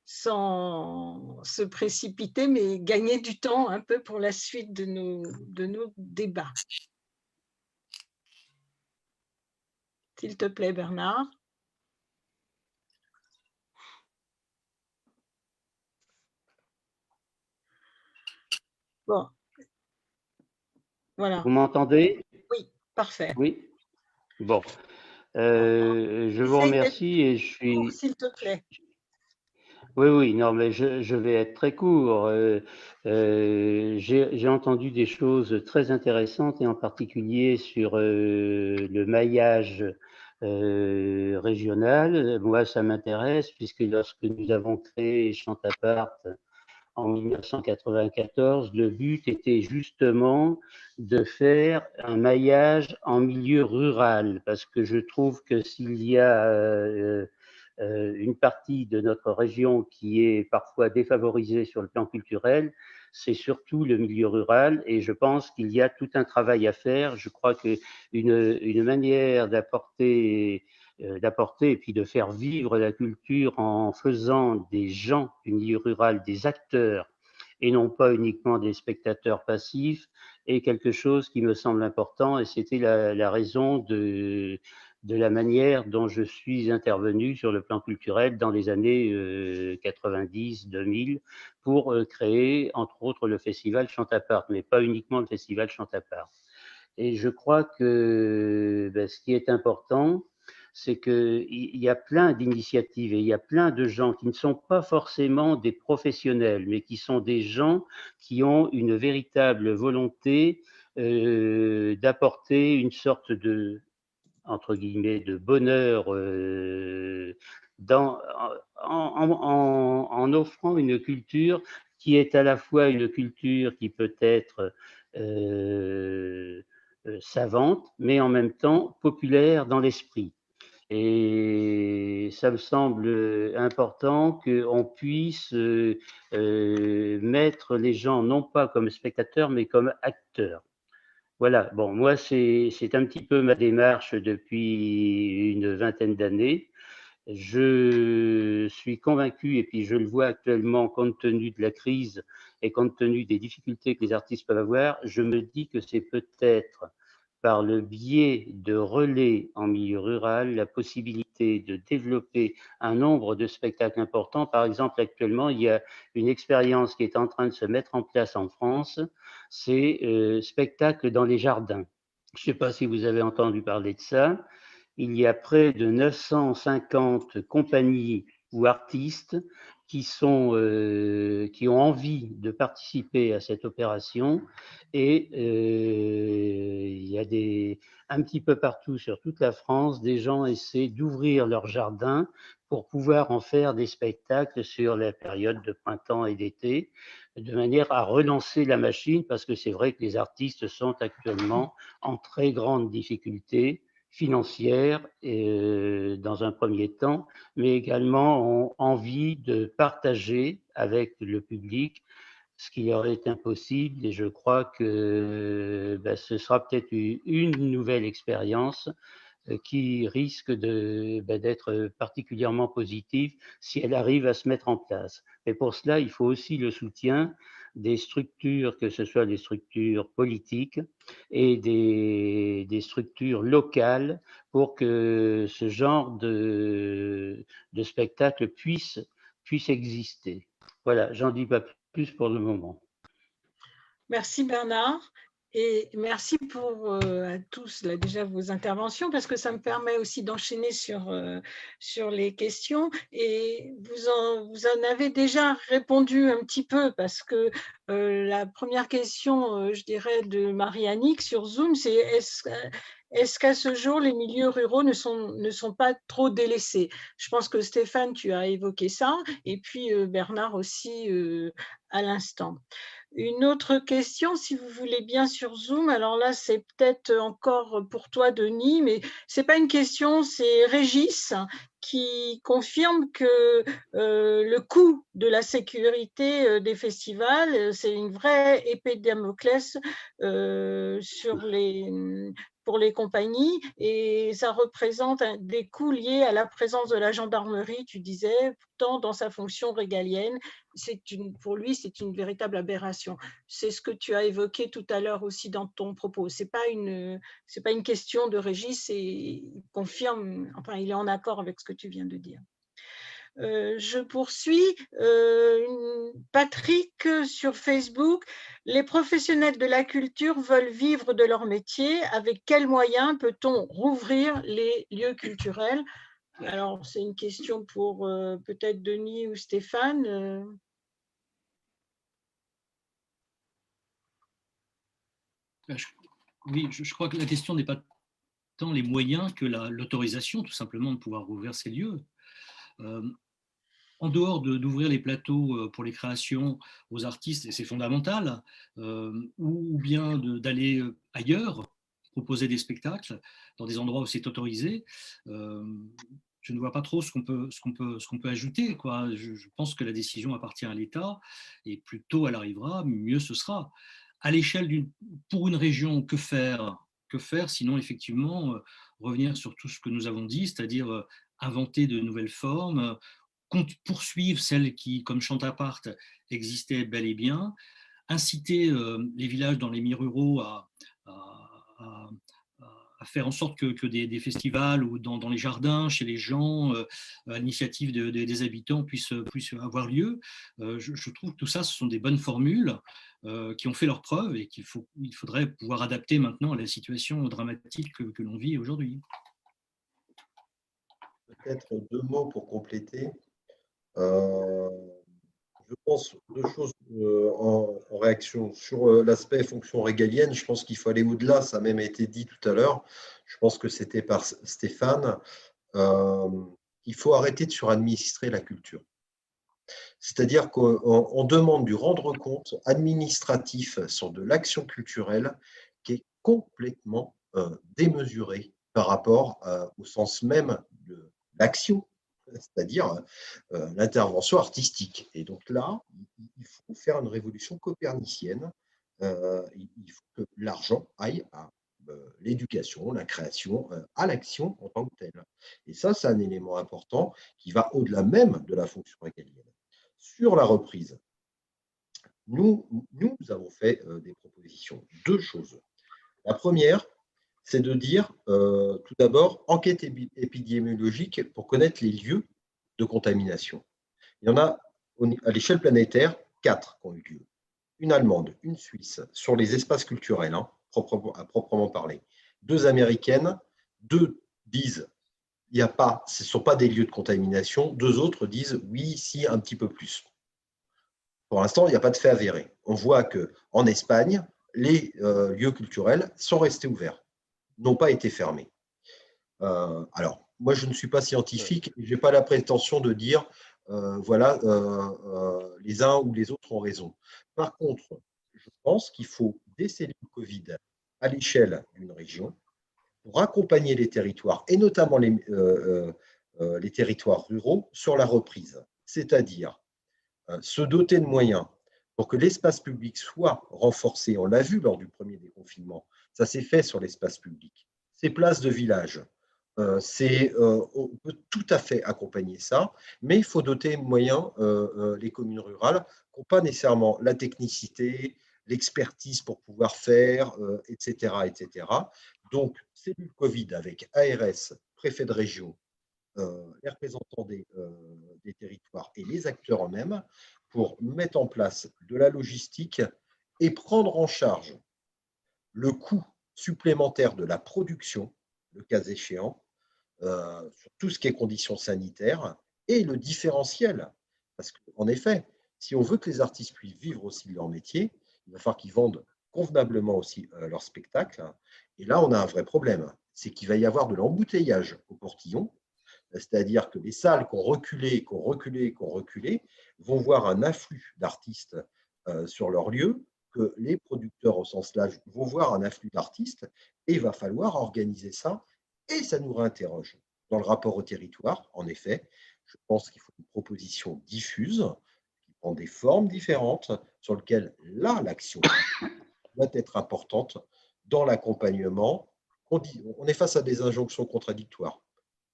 sans se précipiter, mais gagner du temps un peu pour la suite de nos débats. S'il te plaît, Bernard. Bon. Voilà. Vous m'entendez? Oui, parfait. Oui. Bon. Je vous remercie et je suis… S'il te plaît. Oui, non, mais je vais être très court. J'ai entendu des choses très intéressantes et en particulier sur le maillage régionales. Moi, ça m'intéresse puisque lorsque nous avons créé Chantapart en 1994, le but était justement de faire un maillage en milieu rural, parce que je trouve que s'il y a une partie de notre région qui est parfois défavorisée sur le plan culturel, c'est surtout le milieu rural, et je pense qu'il y a tout un travail à faire. Je crois qu'une manière d'apporter et puis de faire vivre la culture en faisant des gens du milieu rural des acteurs et non pas uniquement des spectateurs passifs, est quelque chose qui me semble important, et c'était la raison de la manière dont je suis intervenu sur le plan culturel dans les années 90-2000 pour créer, entre autres, le festival Chantapart, mais pas uniquement le festival Chantapart. Et je crois que ce qui est important, c'est qu'il y a plein d'initiatives et il y a plein de gens qui ne sont pas forcément des professionnels, mais qui sont des gens qui ont une véritable volonté d'apporter une sorte de, entre guillemets, de bonheur dans, en offrant une culture qui est à la fois une culture qui peut être savante, mais en même temps populaire dans l'esprit. Et ça me semble important qu'on puisse mettre les gens non pas comme spectateurs, mais comme acteurs. Voilà, bon, moi, c'est un petit peu ma démarche depuis une vingtaine d'années. Je suis convaincu, et puis je le vois actuellement, compte tenu de la crise et compte tenu des difficultés que les artistes peuvent avoir, je me dis que c'est peut-être par le biais de relais en milieu rural, la possibilité de développer un nombre de spectacles importants. Par exemple, actuellement, il y a une expérience qui est en train de se mettre en place en France, c'est spectacle dans les jardins. Je ne sais pas si vous avez entendu parler de ça. Il y a près de 950 compagnies ou artistes qui ont envie de participer à cette opération, et il y a un petit peu partout sur toute la France, des gens essaient d'ouvrir leur jardin pour pouvoir en faire des spectacles sur la période de printemps et d'été, de manière à relancer la machine, parce que c'est vrai que les artistes sont actuellement en très grande difficulté financière dans un premier temps, mais également ont envie de partager avec le public ce qui leur est impossible, et je crois que ce sera peut-être une nouvelle expérience qui risque d'être particulièrement positive si elle arrive à se mettre en place. Mais pour cela, il faut aussi le soutien des structures, que ce soit des structures politiques et des structures locales, pour que ce genre de spectacle puisse exister. Voilà, j'en dis pas plus pour le moment. Merci Bernard. Et merci pour à tous là, déjà vos interventions, parce que ça me permet aussi d'enchaîner sur les questions. Et vous en avez déjà répondu un petit peu, parce que la première question, je dirais, de Marie-Annick sur Zoom, c'est est-ce qu'à ce jour, les milieux ruraux ne sont pas trop délaissés? Je pense que Stéphane, tu as évoqué ça, et puis Bernard aussi à l'instant. Une autre question, si vous voulez bien, sur Zoom. Alors là, c'est peut-être encore pour toi, Denis, mais ce n'est pas une question, c'est Régis qui confirme que le coût de la sécurité des festivals, c'est une vraie épée de Damoclès pour les compagnies, et ça représente des coûts liés à la présence de la gendarmerie, tu disais, pourtant dans sa fonction régalienne. Pour lui, c'est une véritable aberration. C'est ce que tu as évoqué tout à l'heure aussi dans ton propos. Ce n'est pas une question de Régis, et il confirme, enfin, il est en accord avec ce que tu viens de dire. Je poursuis. Patrick sur Facebook. Les professionnels de la culture veulent vivre de leur métier. Avec quels moyens peut-on rouvrir les lieux culturels? Alors, c'est une question pour peut-être Denis ou Stéphane. Oui, je crois que la question n'est pas tant les moyens que l'autorisation, tout simplement, de pouvoir rouvrir ces lieux. En dehors d'ouvrir les plateaux pour les créations aux artistes, et c'est fondamental, ou bien d'aller ailleurs, proposer des spectacles dans des endroits où c'est autorisé, je ne vois pas trop ce qu'on peut ajouter, quoi. Je pense que la décision appartient à l'État, et plus tôt elle arrivera, mieux ce sera. À l'échelle pour une région, que faire? Que faire sinon effectivement revenir sur tout ce que nous avons dit, c'est-à-dire inventer de nouvelles formes, poursuivre celles qui, comme Chantapart, existaient bel et bien, inciter les villages dans les mi-ruraux à, à faire en sorte que des festivals ou dans les jardins, chez les gens, à l'initiative des habitants puissent avoir lieu. Je trouve que tout ça, ce sont des bonnes formules qui ont fait leurs preuves et qu'il faudrait pouvoir adapter maintenant à la situation dramatique que l'on vit aujourd'hui. Peut-être 2 mots pour compléter. Je pense 2 choses en réaction. Sur l'aspect fonction régalienne, je pense qu'il faut aller au-delà, ça a même été dit tout à l'heure, je pense que c'était par Stéphane, il faut arrêter de suradministrer la culture. C'est-à-dire qu'on demande du rendre compte administratif sur de l'action culturelle qui est complètement démesurée par rapport au sens même de l'action, c'est-à-dire l'intervention artistique. Et donc là, il faut faire une révolution copernicienne. Il faut que l'argent aille à l'éducation, la création, à l'action en tant que telle. Et ça, c'est un élément important qui va au-delà même de la fonction régalienne. Sur la reprise, nous avons fait des propositions. 2 choses. La première, c'est de dire, tout d'abord, enquête épidémiologique pour connaître les lieux de contamination. Il y en a, à l'échelle planétaire, 4 qui ont eu lieu. Une allemande, une suisse, sur les espaces culturels, à proprement parler. 2 américaines, 2 disent ce ne sont pas des lieux de contamination. 2 autres disent oui, si, un petit peu plus. Pour l'instant, il n'y a pas de fait avéré. On voit qu'en Espagne, les lieux culturels sont restés ouverts, n'ont pas été fermés. Alors, moi, je ne suis pas scientifique, je n'ai pas la prétention de dire voilà, les uns ou les autres ont raison. Par contre, je pense qu'il faut déceler le Covid à l'échelle d'une région pour accompagner les territoires, et notamment les territoires ruraux, sur la reprise. C'est-à-dire se doter de moyens pour que l'espace public soit renforcé. On l'a vu lors du premier déconfinement, ça s'est fait sur l'espace public. Ces places de village, on peut tout à fait accompagner ça, mais il faut doter de moyens les communes rurales qui n'ont pas nécessairement la technicité, l'expertise pour pouvoir faire, etc., etc. Donc, cellule Covid avec ARS, préfet de région, les représentants des territoires et les acteurs eux-mêmes pour mettre en place de la logistique et prendre en charge le coût supplémentaire de la production, le cas échéant, sur tout ce qui est conditions sanitaires et le différentiel. Parce qu'en effet, si on veut que les artistes puissent vivre aussi de leur métier, il va falloir qu'ils vendent convenablement aussi leur spectacle. Et là, on a un vrai problème. C'est qu'il va y avoir de l'embouteillage au portillon. C'est-à-dire que les salles qui ont reculé vont voir un afflux d'artistes sur leur lieu, que les producteurs au sens large vont voir un afflux d'artistes, et il va falloir organiser ça, et ça nous réinterroge. Dans le rapport au territoire, en effet, je pense qu'il faut une proposition diffuse, qui prend des formes différentes, sur lesquelles là, l'action doit être importante dans l'accompagnement. On est face à des injonctions contradictoires.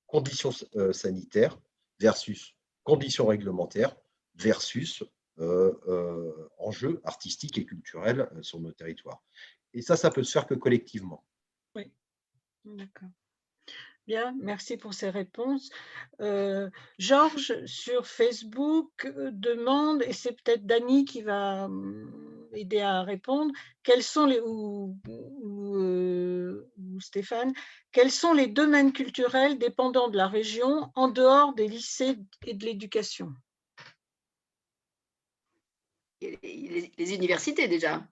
Conditions sanitaires versus conditions réglementaires versus enjeux artistiques et culturels sur nos territoires. Et ça peut se faire que collectivement. Oui, d'accord. Bien, merci pour ces réponses. Georges, sur Facebook, demande, et c'est peut-être Dany qui va aider à répondre, ou Stéphane, quels sont les domaines culturels dépendants de la région en dehors des lycées et de l'éducation? Les universités déjà.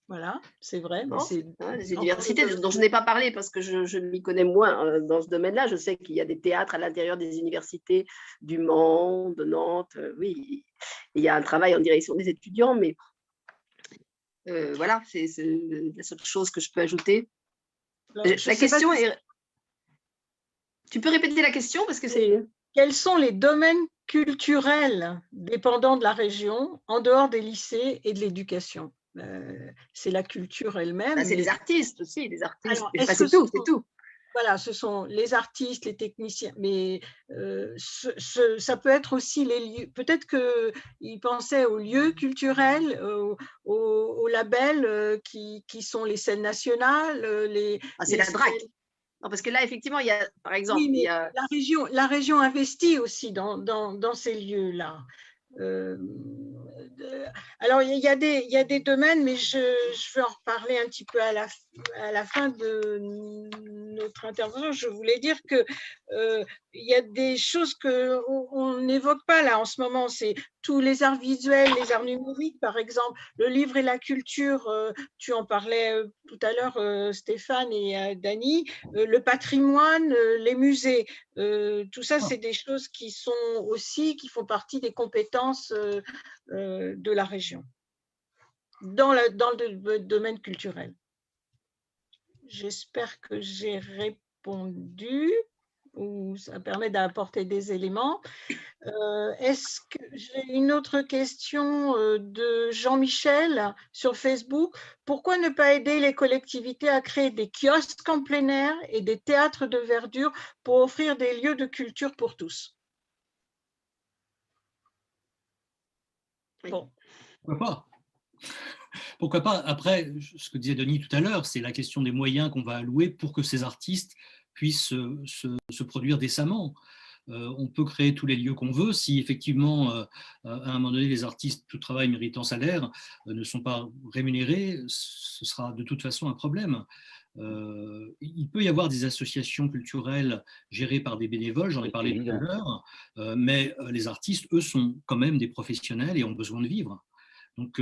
Voilà, c'est vrai. Mais Non, c'est les universités dont je n'ai pas parlé parce que je m'y connais moins dans ce domaine-là. Je sais qu'il y a des théâtres à l'intérieur des universités du Mans, de Nantes. Oui, il y a un travail en direction des étudiants, mais voilà, c'est la seule chose que je peux ajouter. La question est… Tu peux répéter la question parce que c'est… Quels sont les domaines culturels dépendants de la région en dehors des lycées et de l'éducation? C'est la culture elle-même. C'est les artistes aussi, les artistes. Alors, c'est tout, c'est tout. Voilà, ce sont les artistes, les techniciens, mais ça peut être aussi les lieux. Peut-être qu'ils pensaient aux lieux culturels, aux labels qui sont les scènes nationales. C'est la DRAC. Non, parce que là, effectivement, il y a, par exemple… Oui, mais la région investit aussi dans ces lieux-là. Alors, il y a des domaines, mais je vais en reparler un petit peu à la fin de notre intervention. Je voulais dire que il y a des choses qu'on n'évoque pas là en ce moment. C'est tous les arts visuels, les arts numériques, par exemple, le livre et la culture. Tu en parlais tout à l'heure, Stéphane et Dany. Le patrimoine, les musées. Tout ça, c'est des choses qui font partie des compétences de la région, dans le domaine culturel. J'espère que j'ai répondu, ou ça permet d'apporter des éléments. Est-ce que j'ai une autre question de Jean-Michel sur Facebook? Pourquoi ne pas aider les collectivités à créer des kiosques en plein air et des théâtres de verdure pour offrir des lieux de culture pour tous? Bon. Pourquoi pas? Pourquoi pas? Après, ce que disait Denis tout à l'heure, c'est la question des moyens qu'on va allouer pour que ces artistes puissent se produire décemment. On peut créer tous les lieux qu'on veut. Si effectivement, à un moment donné, les artistes, tout travail méritant salaire, ne sont pas rémunérés, ce sera de toute façon un problème. Il peut y avoir des associations culturelles gérées par des bénévoles, j'en ai parlé tout à l'heure, mais les artistes, eux, sont quand même des professionnels et ont besoin de vivre. Donc,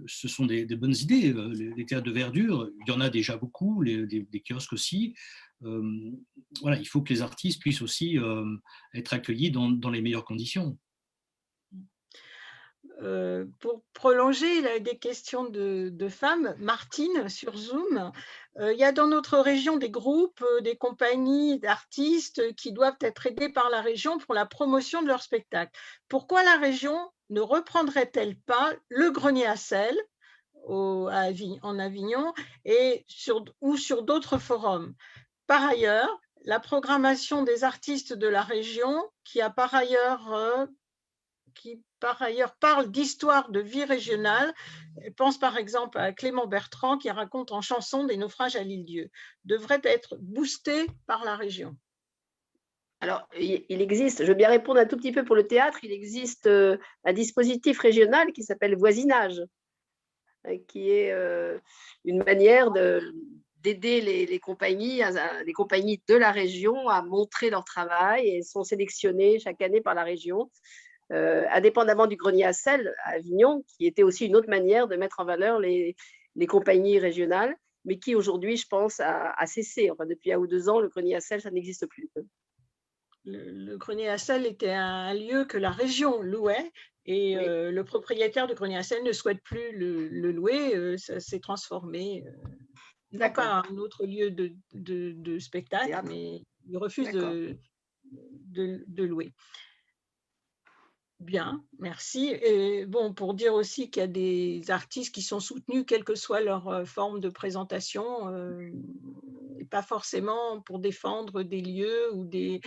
ce sont des bonnes idées. Les théâtres de verdure, il y en a déjà beaucoup, des kiosques aussi. Voilà, il faut que les artistes puissent aussi être accueillis dans les meilleures conditions. Pour prolonger des questions de femmes, Martine sur Zoom, il y a dans notre région des groupes, des compagnies d'artistes qui doivent être aidés par la région pour la promotion de leur spectacle. Pourquoi la région ne reprendrait-elle pas le grenier à sel en Avignon ou sur d'autres forums? Par ailleurs, la programmation des artistes de la région qui par ailleurs parle d'histoire de vie régionale, pense par exemple à Clément Bertrand qui raconte en chanson des naufrages à l'île-Dieu, devrait être boosté par la région. Alors, il existe, je veux bien répondre un tout petit peu pour le théâtre, il existe un dispositif régional qui s'appelle Voisinage, qui est une manière d'aider les compagnies de la région à montrer leur travail, et elles sont sélectionnées chaque année par la région, indépendamment du grenier à sel à Avignon, qui était aussi une autre manière de mettre en valeur les compagnies régionales, mais qui aujourd'hui, je pense, a cessé. Enfin, depuis 1 ou 2 ans, le grenier à sel, ça n'existe plus. Le grenier à sel était un lieu que la région louait, et oui, le propriétaire du grenier à sel ne souhaite plus le louer, ça s'est transformé. Non pas un autre lieu de spectacle, théâtre, mais il refuse de louer. Bien, merci. Et bon, pour dire aussi qu'il y a des artistes qui sont soutenus, quelle que soit leur forme de présentation, et pas forcément pour défendre des lieux ou des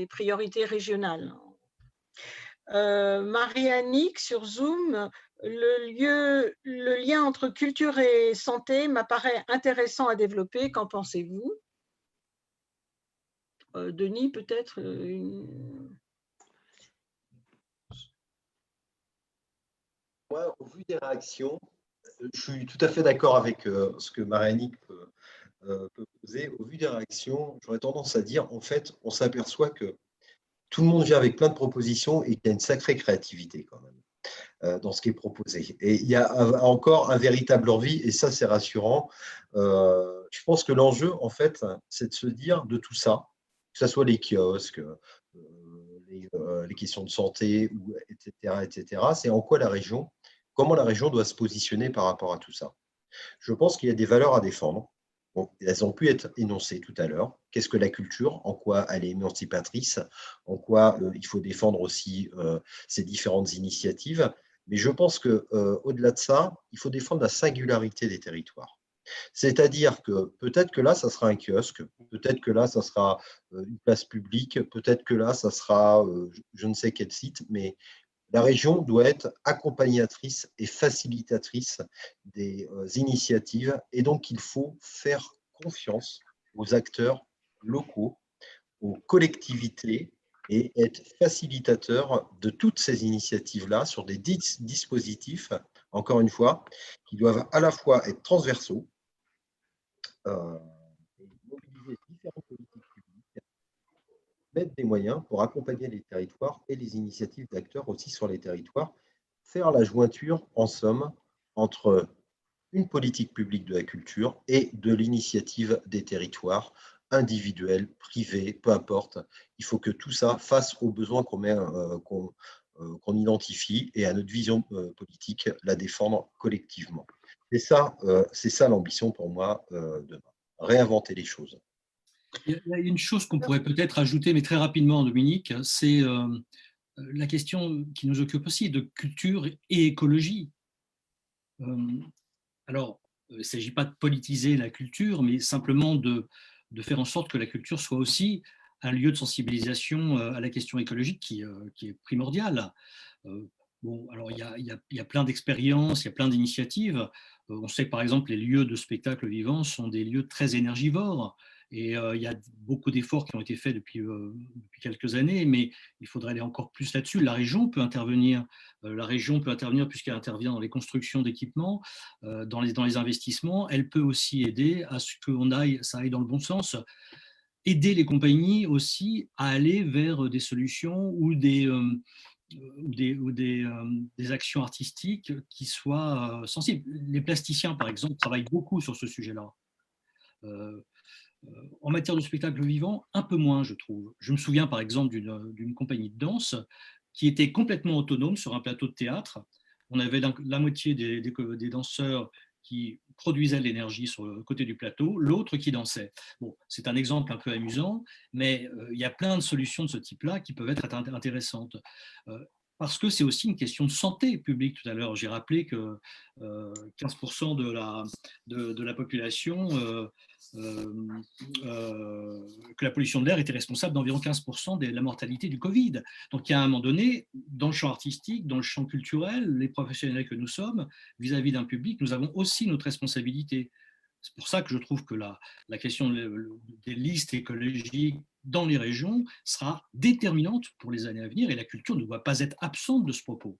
priorités régionales. Marie-Annick sur Zoom, le lien entre culture et santé m'apparaît intéressant à développer. Qu'en pensez-vous? Denis, peut-être Moi, au vu des réactions, je suis tout à fait d'accord avec ce que Marie-Annick peut poser. Au vu des réactions, j'aurais tendance à dire, en fait, on s'aperçoit que tout le monde vient avec plein de propositions et qu'il y a une sacrée créativité quand même. dans ce qui est proposé. Et il y a encore un véritable envie, et ça, c'est rassurant. Je pense que l'enjeu, en fait, c'est de se dire de tout ça, que ce soit les kiosques, les questions de santé, etc., c'est en quoi comment la région doit se positionner par rapport à tout ça. Je pense qu'il y a des valeurs à défendre. Bon, elles ont pu être énoncées tout à l'heure. Qu'est-ce que la culture? En quoi elle est émancipatrice? En quoi il faut défendre aussi ces différentes initiatives? Mais je pense qu'au-delà de ça, il faut défendre la singularité des territoires. C'est-à-dire que peut-être que là, ça sera un kiosque, peut-être que là, ça sera une place publique, peut-être que là, ça sera je ne sais quel site, mais la région doit être accompagnatrice et facilitatrice des initiatives, et donc il faut faire confiance aux acteurs locaux, aux collectivités, et être facilitateur de toutes ces initiatives-là sur des dispositifs, encore une fois, qui doivent à la fois être transversaux, et mobiliser différentes politiques publiques, mettre des moyens pour accompagner les territoires et les initiatives d'acteurs aussi sur les territoires, faire la jointure, en somme, entre une politique publique de la culture et de l'initiative des territoires, individuels, privés, peu importe. Il faut que tout ça fasse aux besoins qu'on identifie et à notre vision politique, la défendre collectivement. C'est ça l'ambition pour moi demain. Réinventer les choses. Il y a une chose qu'on pourrait peut-être ajouter, mais très rapidement, Dominique, c'est la question qui nous occupe aussi de culture et écologie. Alors, il ne s'agit pas de politiser la culture, mais simplement de faire en sorte que la culture soit aussi un lieu de sensibilisation à la question écologique qui est primordiale. Bon, alors il y a plein d'expériences, il y a plein d'initiatives. On sait que par exemple les lieux de spectacle vivant sont des lieux très énergivores et il y a beaucoup d'efforts qui ont été faits depuis quelques années, mais il faudrait aller encore plus là-dessus. La région peut intervenir puisqu'elle intervient dans les constructions d'équipements, dans les investissements. Elle peut aussi aider à ce que ça aille dans le bon sens. Aider les compagnies aussi à aller vers des solutions ou des actions artistiques qui soient sensibles. Les plasticiens, par exemple, travaillent beaucoup sur ce sujet-là. En matière de spectacle vivant, un peu moins, je trouve. Je me souviens, par exemple, d'une compagnie de danse qui était complètement autonome sur un plateau de théâtre. On avait la moitié des danseurs qui produisaient l'énergie sur le côté du plateau, l'autre qui dansait. Bon, c'est un exemple un peu amusant, mais il y a plein de solutions de ce type-là qui peuvent être intéressantes. Parce que c'est aussi une question de santé publique. Tout à l'heure, j'ai rappelé que 15% de la population, que la pollution de l'air était responsable d'environ 15% de la mortalité du Covid. Donc, il y a un moment donné, dans le champ artistique, dans le champ culturel, les professionnels que nous sommes, vis-à-vis d'un public, nous avons aussi notre responsabilité. C'est pour ça que je trouve que la question des listes écologiques dans les régions sera déterminante pour les années à venir et la culture ne doit pas être absente de ce propos.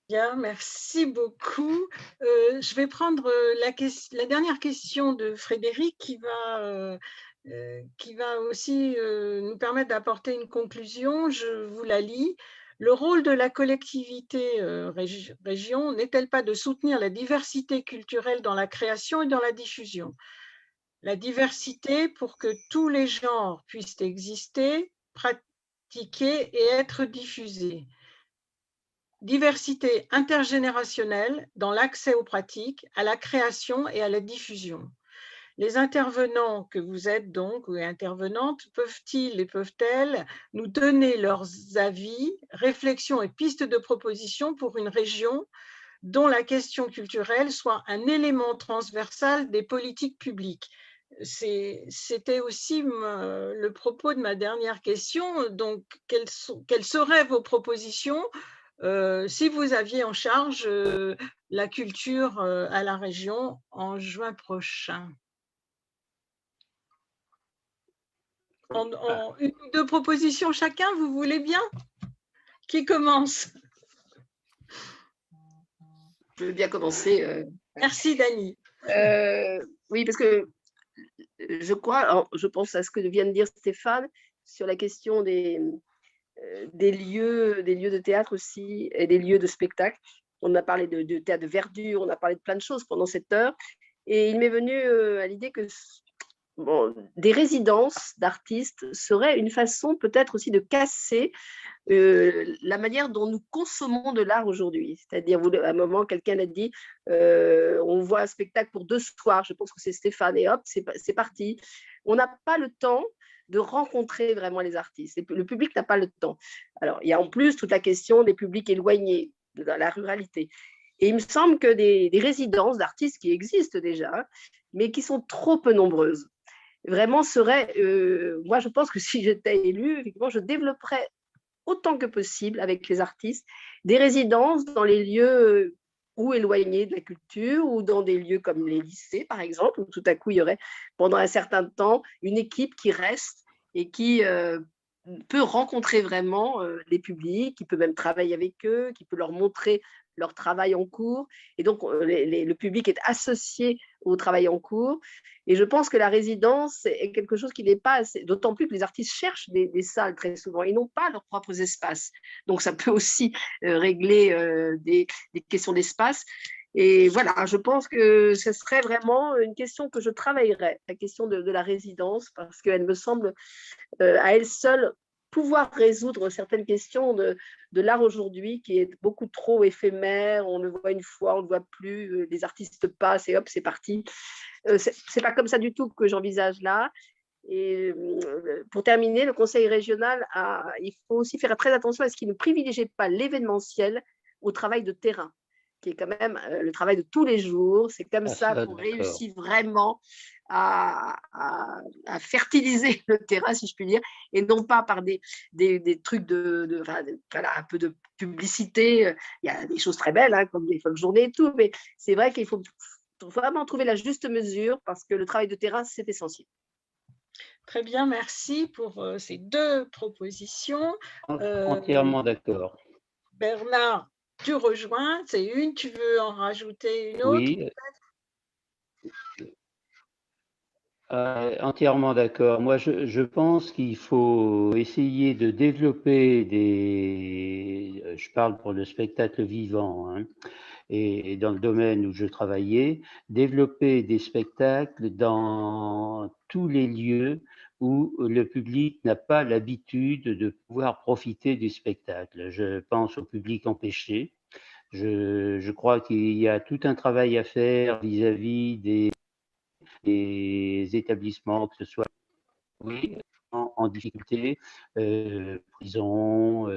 Bien, merci beaucoup. Je vais prendre la dernière question de Frédéric qui va aussi nous permettre d'apporter une conclusion. Je vous la lis. Le rôle de la collectivité région n'est-elle pas de soutenir la diversité culturelle dans la création et dans la diffusion? La diversité pour que tous les genres puissent exister, pratiquer et être diffusés. Diversité intergénérationnelle dans l'accès aux pratiques, à la création et à la diffusion. Les intervenants que vous êtes donc, ou intervenantes, peuvent-ils et peuvent-elles nous donner leurs avis, réflexions et pistes de propositions pour une région dont la question culturelle soit un élément transversal des politiques publiques? C'était aussi le propos de ma dernière question. Donc, quelles seraient vos propositions si vous aviez en charge la culture à la région en juin prochain? En une ou deux propositions chacun, vous voulez bien? Qui commence? Je veux bien commencer. Merci, Dany. Oui, parce que je pense à ce que vient de dire Stéphane sur la question des des lieux de théâtre aussi et des lieux de spectacle. On a parlé de théâtre de verdure, on a parlé de plein de choses pendant cette heure. Et il m'est venu à l'idée que bon, des résidences d'artistes seraient une façon peut-être aussi de casser la manière dont nous consommons de l'art aujourd'hui. C'est-à-dire, à un moment, quelqu'un a dit on voit un spectacle pour 2 soirs, je pense que c'est Stéphane, et hop, c'est parti. On n'a pas le temps de rencontrer vraiment les artistes. Le public n'a pas le temps. Alors, il y a en plus toute la question des publics éloignés, dans la ruralité. Et il me semble que des résidences d'artistes qui existent déjà, mais qui sont trop peu nombreuses, vraiment seraient, moi je pense que si j'étais élue, effectivement, je développerais autant que possible avec les artistes des résidences dans les lieux ou éloignés de la culture, ou dans des lieux comme les lycées, par exemple, où tout à coup, il y aurait pendant un certain temps une équipe qui reste et qui peut rencontrer vraiment les publics, qui peut même travailler avec eux, qui peut leur montrer leur travail en cours. Et donc, le public est associé au travail en cours. Et je pense que la résidence est quelque chose qui n'est pas assez, d'autant plus que les artistes cherchent des salles très souvent. Ils n'ont pas leurs propres espaces. Donc, ça peut aussi régler des questions d'espace. Et voilà, je pense que ce serait vraiment une question que je travaillerais, la question de la résidence, parce qu'elle me semble à elle seule pouvoir résoudre certaines questions de l'art aujourd'hui qui est beaucoup trop éphémère. On le voit une fois, on ne le voit plus, les artistes passent et hop, c'est parti. C'est pas comme ça du tout que j'envisage là. Et pour terminer, le conseil régional, il faut aussi faire très attention à ce qu'il ne privilégie pas l'événementiel au travail de terrain, qui est quand même le travail de tous les jours. C'est comme ça qu'on réussit vraiment à fertiliser le terrain, si je puis dire, et non pas par des trucs voilà, un peu de publicité. Il y a des choses très belles, hein, comme les folk journées et tout, mais c'est vrai qu'il faut vraiment trouver la juste mesure, parce que le travail de terrain, c'est essentiel. Très bien, merci pour ces 2 propositions. Entièrement d'accord. Bernard, tu rejoins, c'est une, tu veux en rajouter une autre? Oui, entièrement d'accord. Moi, je pense qu'il faut essayer de développer je parle pour le spectacle vivant, hein, et dans le domaine où je travaillais, développer des spectacles dans tous les lieux où le public n'a pas l'habitude de pouvoir profiter du spectacle. Je pense au public empêché. Je crois qu'il y a tout un travail à faire vis-à-vis des établissements, que ce soit en difficulté, prison,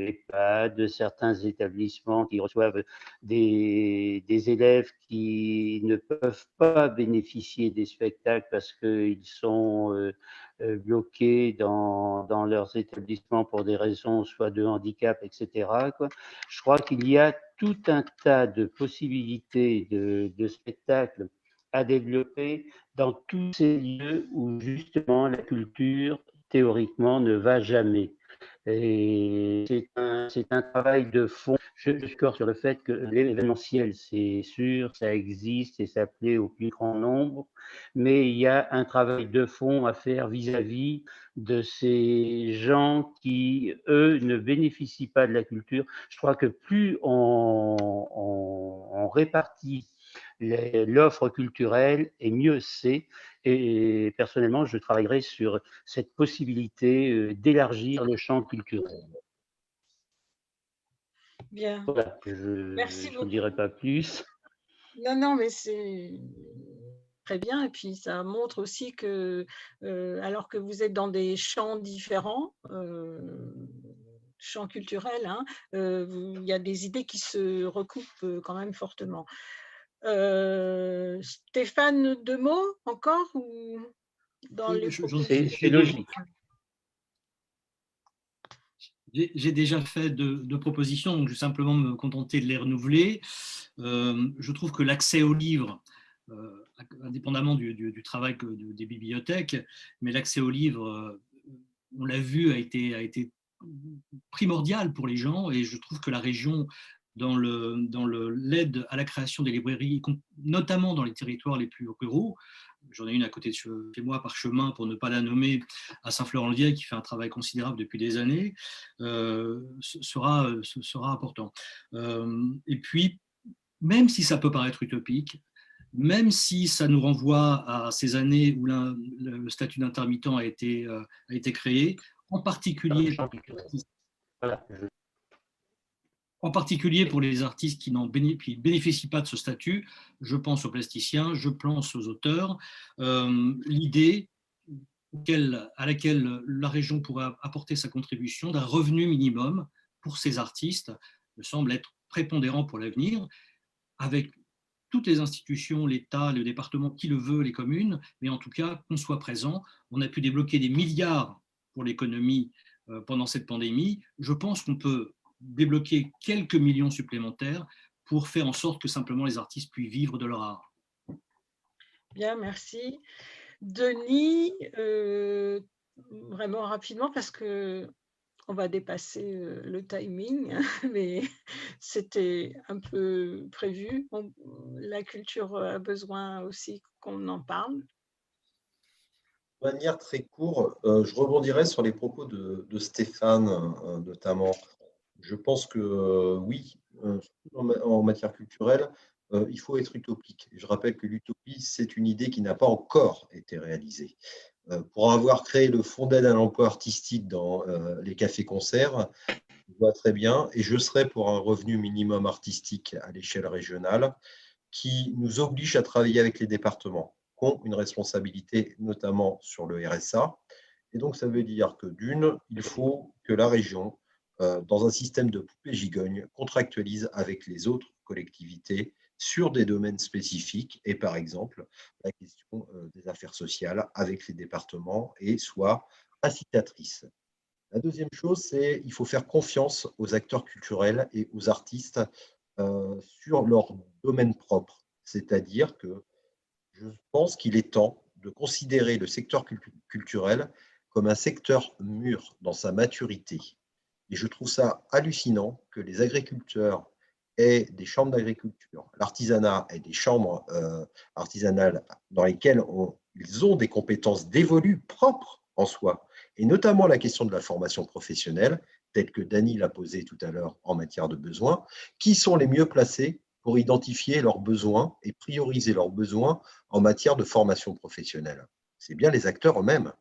EHPAD, certains établissements qui reçoivent des élèves qui ne peuvent pas bénéficier des spectacles parce qu'ils sont bloqués dans leurs établissements pour des raisons soit de handicap, etc., quoi. Je crois qu'il y a tout un tas de possibilités de spectacles à développer dans tous ces lieux où justement la culture théoriquement ne va jamais. Et c'est un travail de fond. Je suis d'accord sur le fait que l'événementiel, c'est sûr, ça existe et ça plaît au plus grand nombre, mais il y a un travail de fond à faire vis-à-vis de ces gens qui, eux, ne bénéficient pas de la culture. Je crois que plus on répartit l'offre culturelle, et mieux c'est. Et personnellement, je travaillerai sur cette possibilité d'élargir le champ culturel. Bien. Voilà, Merci je beaucoup. ne dirai pas plus. Non, mais c'est très bien. Et puis, ça montre aussi que, alors que vous êtes dans des champs différents, champs culturels, hein, il y a des idées qui se recoupent quand même fortement. Stéphane, 2 mots encore ou dans les propositions? C'est logique. J'ai déjà fait 2 propositions, donc je vais simplement me contenter de les renouveler. Je trouve que l'accès aux livres, indépendamment du travail des bibliothèques, mais l'accès aux livres, on l'a vu, a été primordial pour les gens, et je trouve que la région dans l'aide à la création des librairies, notamment dans les territoires les plus ruraux. J'en ai une à côté de chez moi, par chemin, pour ne pas la nommer, à Saint-Florent-le-Vieil, qui fait un travail considérable depuis des années, sera important. Et puis, même si ça peut paraître utopique, même si ça nous renvoie à ces années où le statut d'intermittent a été créé, en particulier pour les artistes qui ne bénéficient pas de ce statut. Je pense aux plasticiens, je pense aux auteurs. L'idée à laquelle la région pourrait apporter sa contribution d'un revenu minimum pour ces artistes me semble être prépondérant pour l'avenir, avec toutes les institutions, l'État, le département qui le veut, les communes, mais en tout cas qu'on soit présent. On a pu débloquer des milliards pour l'économie pendant cette pandémie. Je pense qu'on peut débloquer quelques millions supplémentaires pour faire en sorte que simplement les artistes puissent vivre de leur art. Bien, merci. Denis, vraiment rapidement, parce qu'on va dépasser le timing, mais c'était un peu prévu. La culture a besoin aussi qu'on en parle. De manière très courte, je rebondirai sur les propos de Stéphane, notamment. Je pense que oui, en matière culturelle, il faut être utopique. Je rappelle que l'utopie, c'est une idée qui n'a pas encore été réalisée. Pour avoir créé le Fonds d'aide à l'emploi artistique dans les cafés-concerts, je vois très bien, et je serai pour un revenu minimum artistique à l'échelle régionale qui nous oblige à travailler avec les départements, qui ont une responsabilité notamment sur le RSA. Et donc, ça veut dire que d'une, il faut que la région, dans un système de poupée-gigogne, contractualise avec les autres collectivités sur des domaines spécifiques, et par exemple, la question des affaires sociales avec les départements, et soit incitatrice. La deuxième chose, c'est qu'il faut faire confiance aux acteurs culturels et aux artistes sur leur domaine propre. C'est-à-dire que je pense qu'il est temps de considérer le secteur culturel comme un secteur mûr dans sa maturité. Et je trouve ça hallucinant que les agriculteurs aient des chambres d'agriculture, l'artisanat ait des chambres artisanales dans lesquelles ils ont des compétences dévolues propres en soi, et notamment la question de la formation professionnelle, telle que Dany l'a posée tout à l'heure en matière de besoins. Qui sont les mieux placés pour identifier leurs besoins et prioriser leurs besoins en matière de formation professionnelle? C'est bien les acteurs eux-mêmes.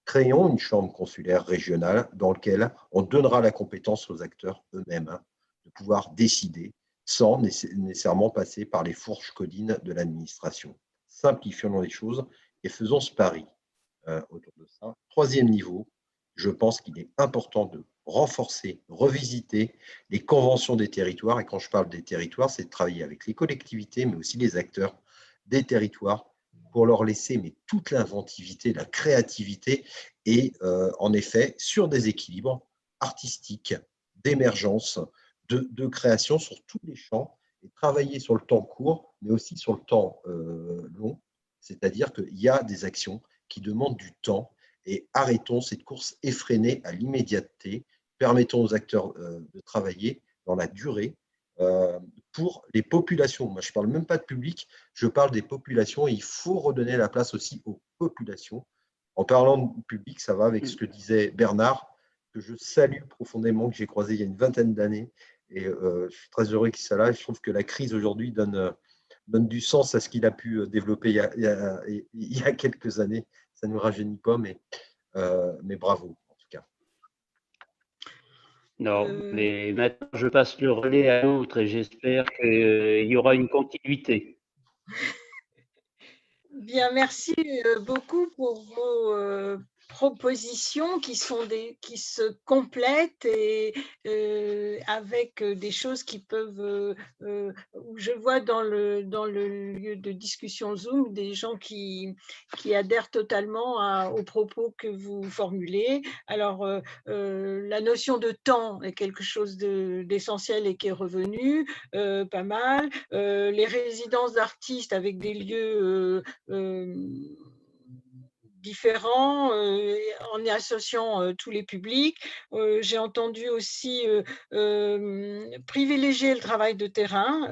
Créons une chambre consulaire régionale dans laquelle on donnera la compétence aux acteurs eux-mêmes de pouvoir décider sans nécessairement passer par les fourches codines de l'administration. Simplifions les choses et faisons ce pari autour de ça. Troisième niveau, je pense qu'il est important de renforcer, revisiter les conventions des territoires. Et quand je parle des territoires, c'est de travailler avec les collectivités, mais aussi les acteurs des territoires pour leur laisser toute l'inventivité, la créativité et en effet, sur des équilibres artistiques, d'émergence, de création sur tous les champs et travailler sur le temps court, mais aussi sur le temps long. C'est-à-dire qu'il y a des actions qui demandent du temps et arrêtons cette course effrénée à l'immédiateté. Permettons aux acteurs de travailler dans la durée pour les populations. Moi, je ne parle même pas de public, je parle des populations et il faut redonner la place aussi aux populations. En parlant de public, ça va avec ce que disait Bernard, que je salue profondément, que j'ai croisé il y a une vingtaine d'années. Et je suis très heureux qu'il soit là. Je trouve que la crise aujourd'hui donne du sens à ce qu'il a pu développer il y a quelques années. Ça ne nous rajeunit pas, mais bravo en tout cas. Non, mais maintenant je passe le relais à l'autre et j'espère qu'il y aura une continuité. Bien, merci beaucoup pour vos propositions qui se complètent et avec des choses qui peuvent, où je vois dans le lieu de discussion Zoom des gens qui adhèrent totalement aux propos que vous formulez. Alors, la notion de temps est quelque chose d'essentiel et qui est revenu, pas mal. Les résidences d'artistes avec des lieux différents en y associant tous les publics. J'ai entendu aussi privilégier le travail de terrain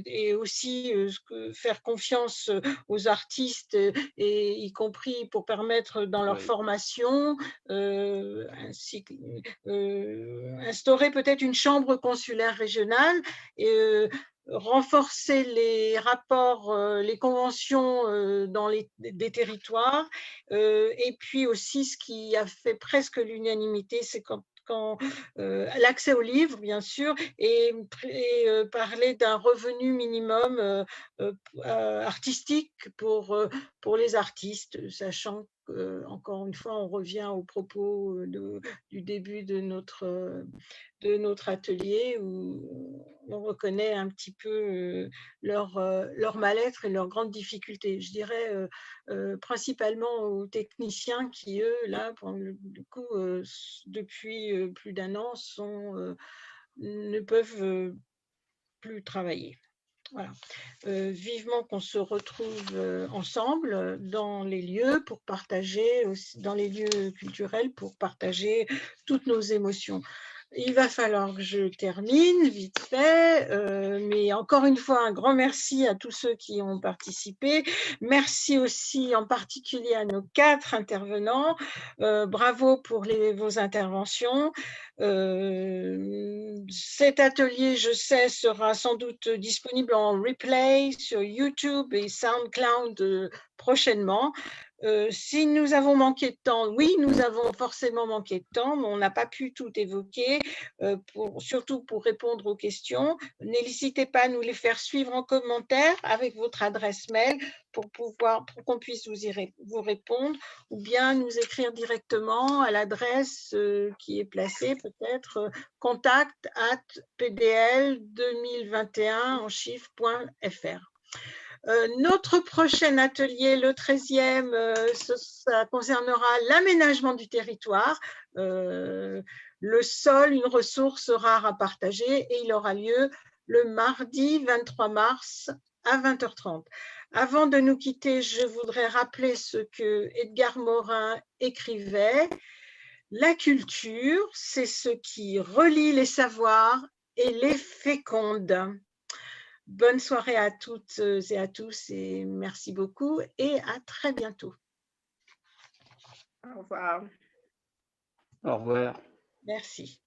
et aussi faire confiance aux artistes, et y compris pour permettre dans leur formation, ainsi instaurer peut-être une chambre consulaire régionale et renforcer les rapports, les conventions dans des territoires, et puis aussi ce qui a fait presque l'unanimité, c'est quand l'accès aux livres, bien sûr, et parler d'un revenu minimum artistique pour les artistes, sachant qu'encore une fois, on revient au propos du début de notre atelier, où on reconnaît un petit peu leur mal-être et leurs grandes difficultés. Je dirais principalement aux techniciens qui, eux, là, pour le coup, depuis plus d'un an, ne peuvent plus travailler. Voilà. Vivement qu'on se retrouve ensemble dans les lieux pour partager, dans les lieux culturels, pour partager toutes nos émotions. Il va falloir que je termine vite fait, mais encore une fois, un grand merci à tous ceux qui ont participé. Merci aussi en particulier à nos 4 intervenants. Bravo pour vos interventions. Cet atelier, je sais, sera sans doute disponible en replay sur YouTube et SoundCloud prochainement. Si nous avons manqué de temps, oui, nous avons forcément manqué de temps, mais on n'a pas pu tout évoquer, surtout pour répondre aux questions. N'hésitez pas à nous les faire suivre en commentaire avec votre adresse mail pour qu'on puisse vous répondre, ou bien nous écrire directement à l'adresse qui est placée, peut-être contact@pdl2021 en chiffres.fr. Notre prochain atelier, le 13e, ça concernera l'aménagement du territoire. Le sol, une ressource rare à partager, et il aura lieu le mardi 23 mars à 20h30. Avant de nous quitter, je voudrais rappeler ce que Edgar Morin écrivait. La culture, c'est ce qui relie les savoirs et les féconde. Bonne soirée à toutes et à tous, et merci beaucoup et à très bientôt. Au revoir. Au revoir. Merci.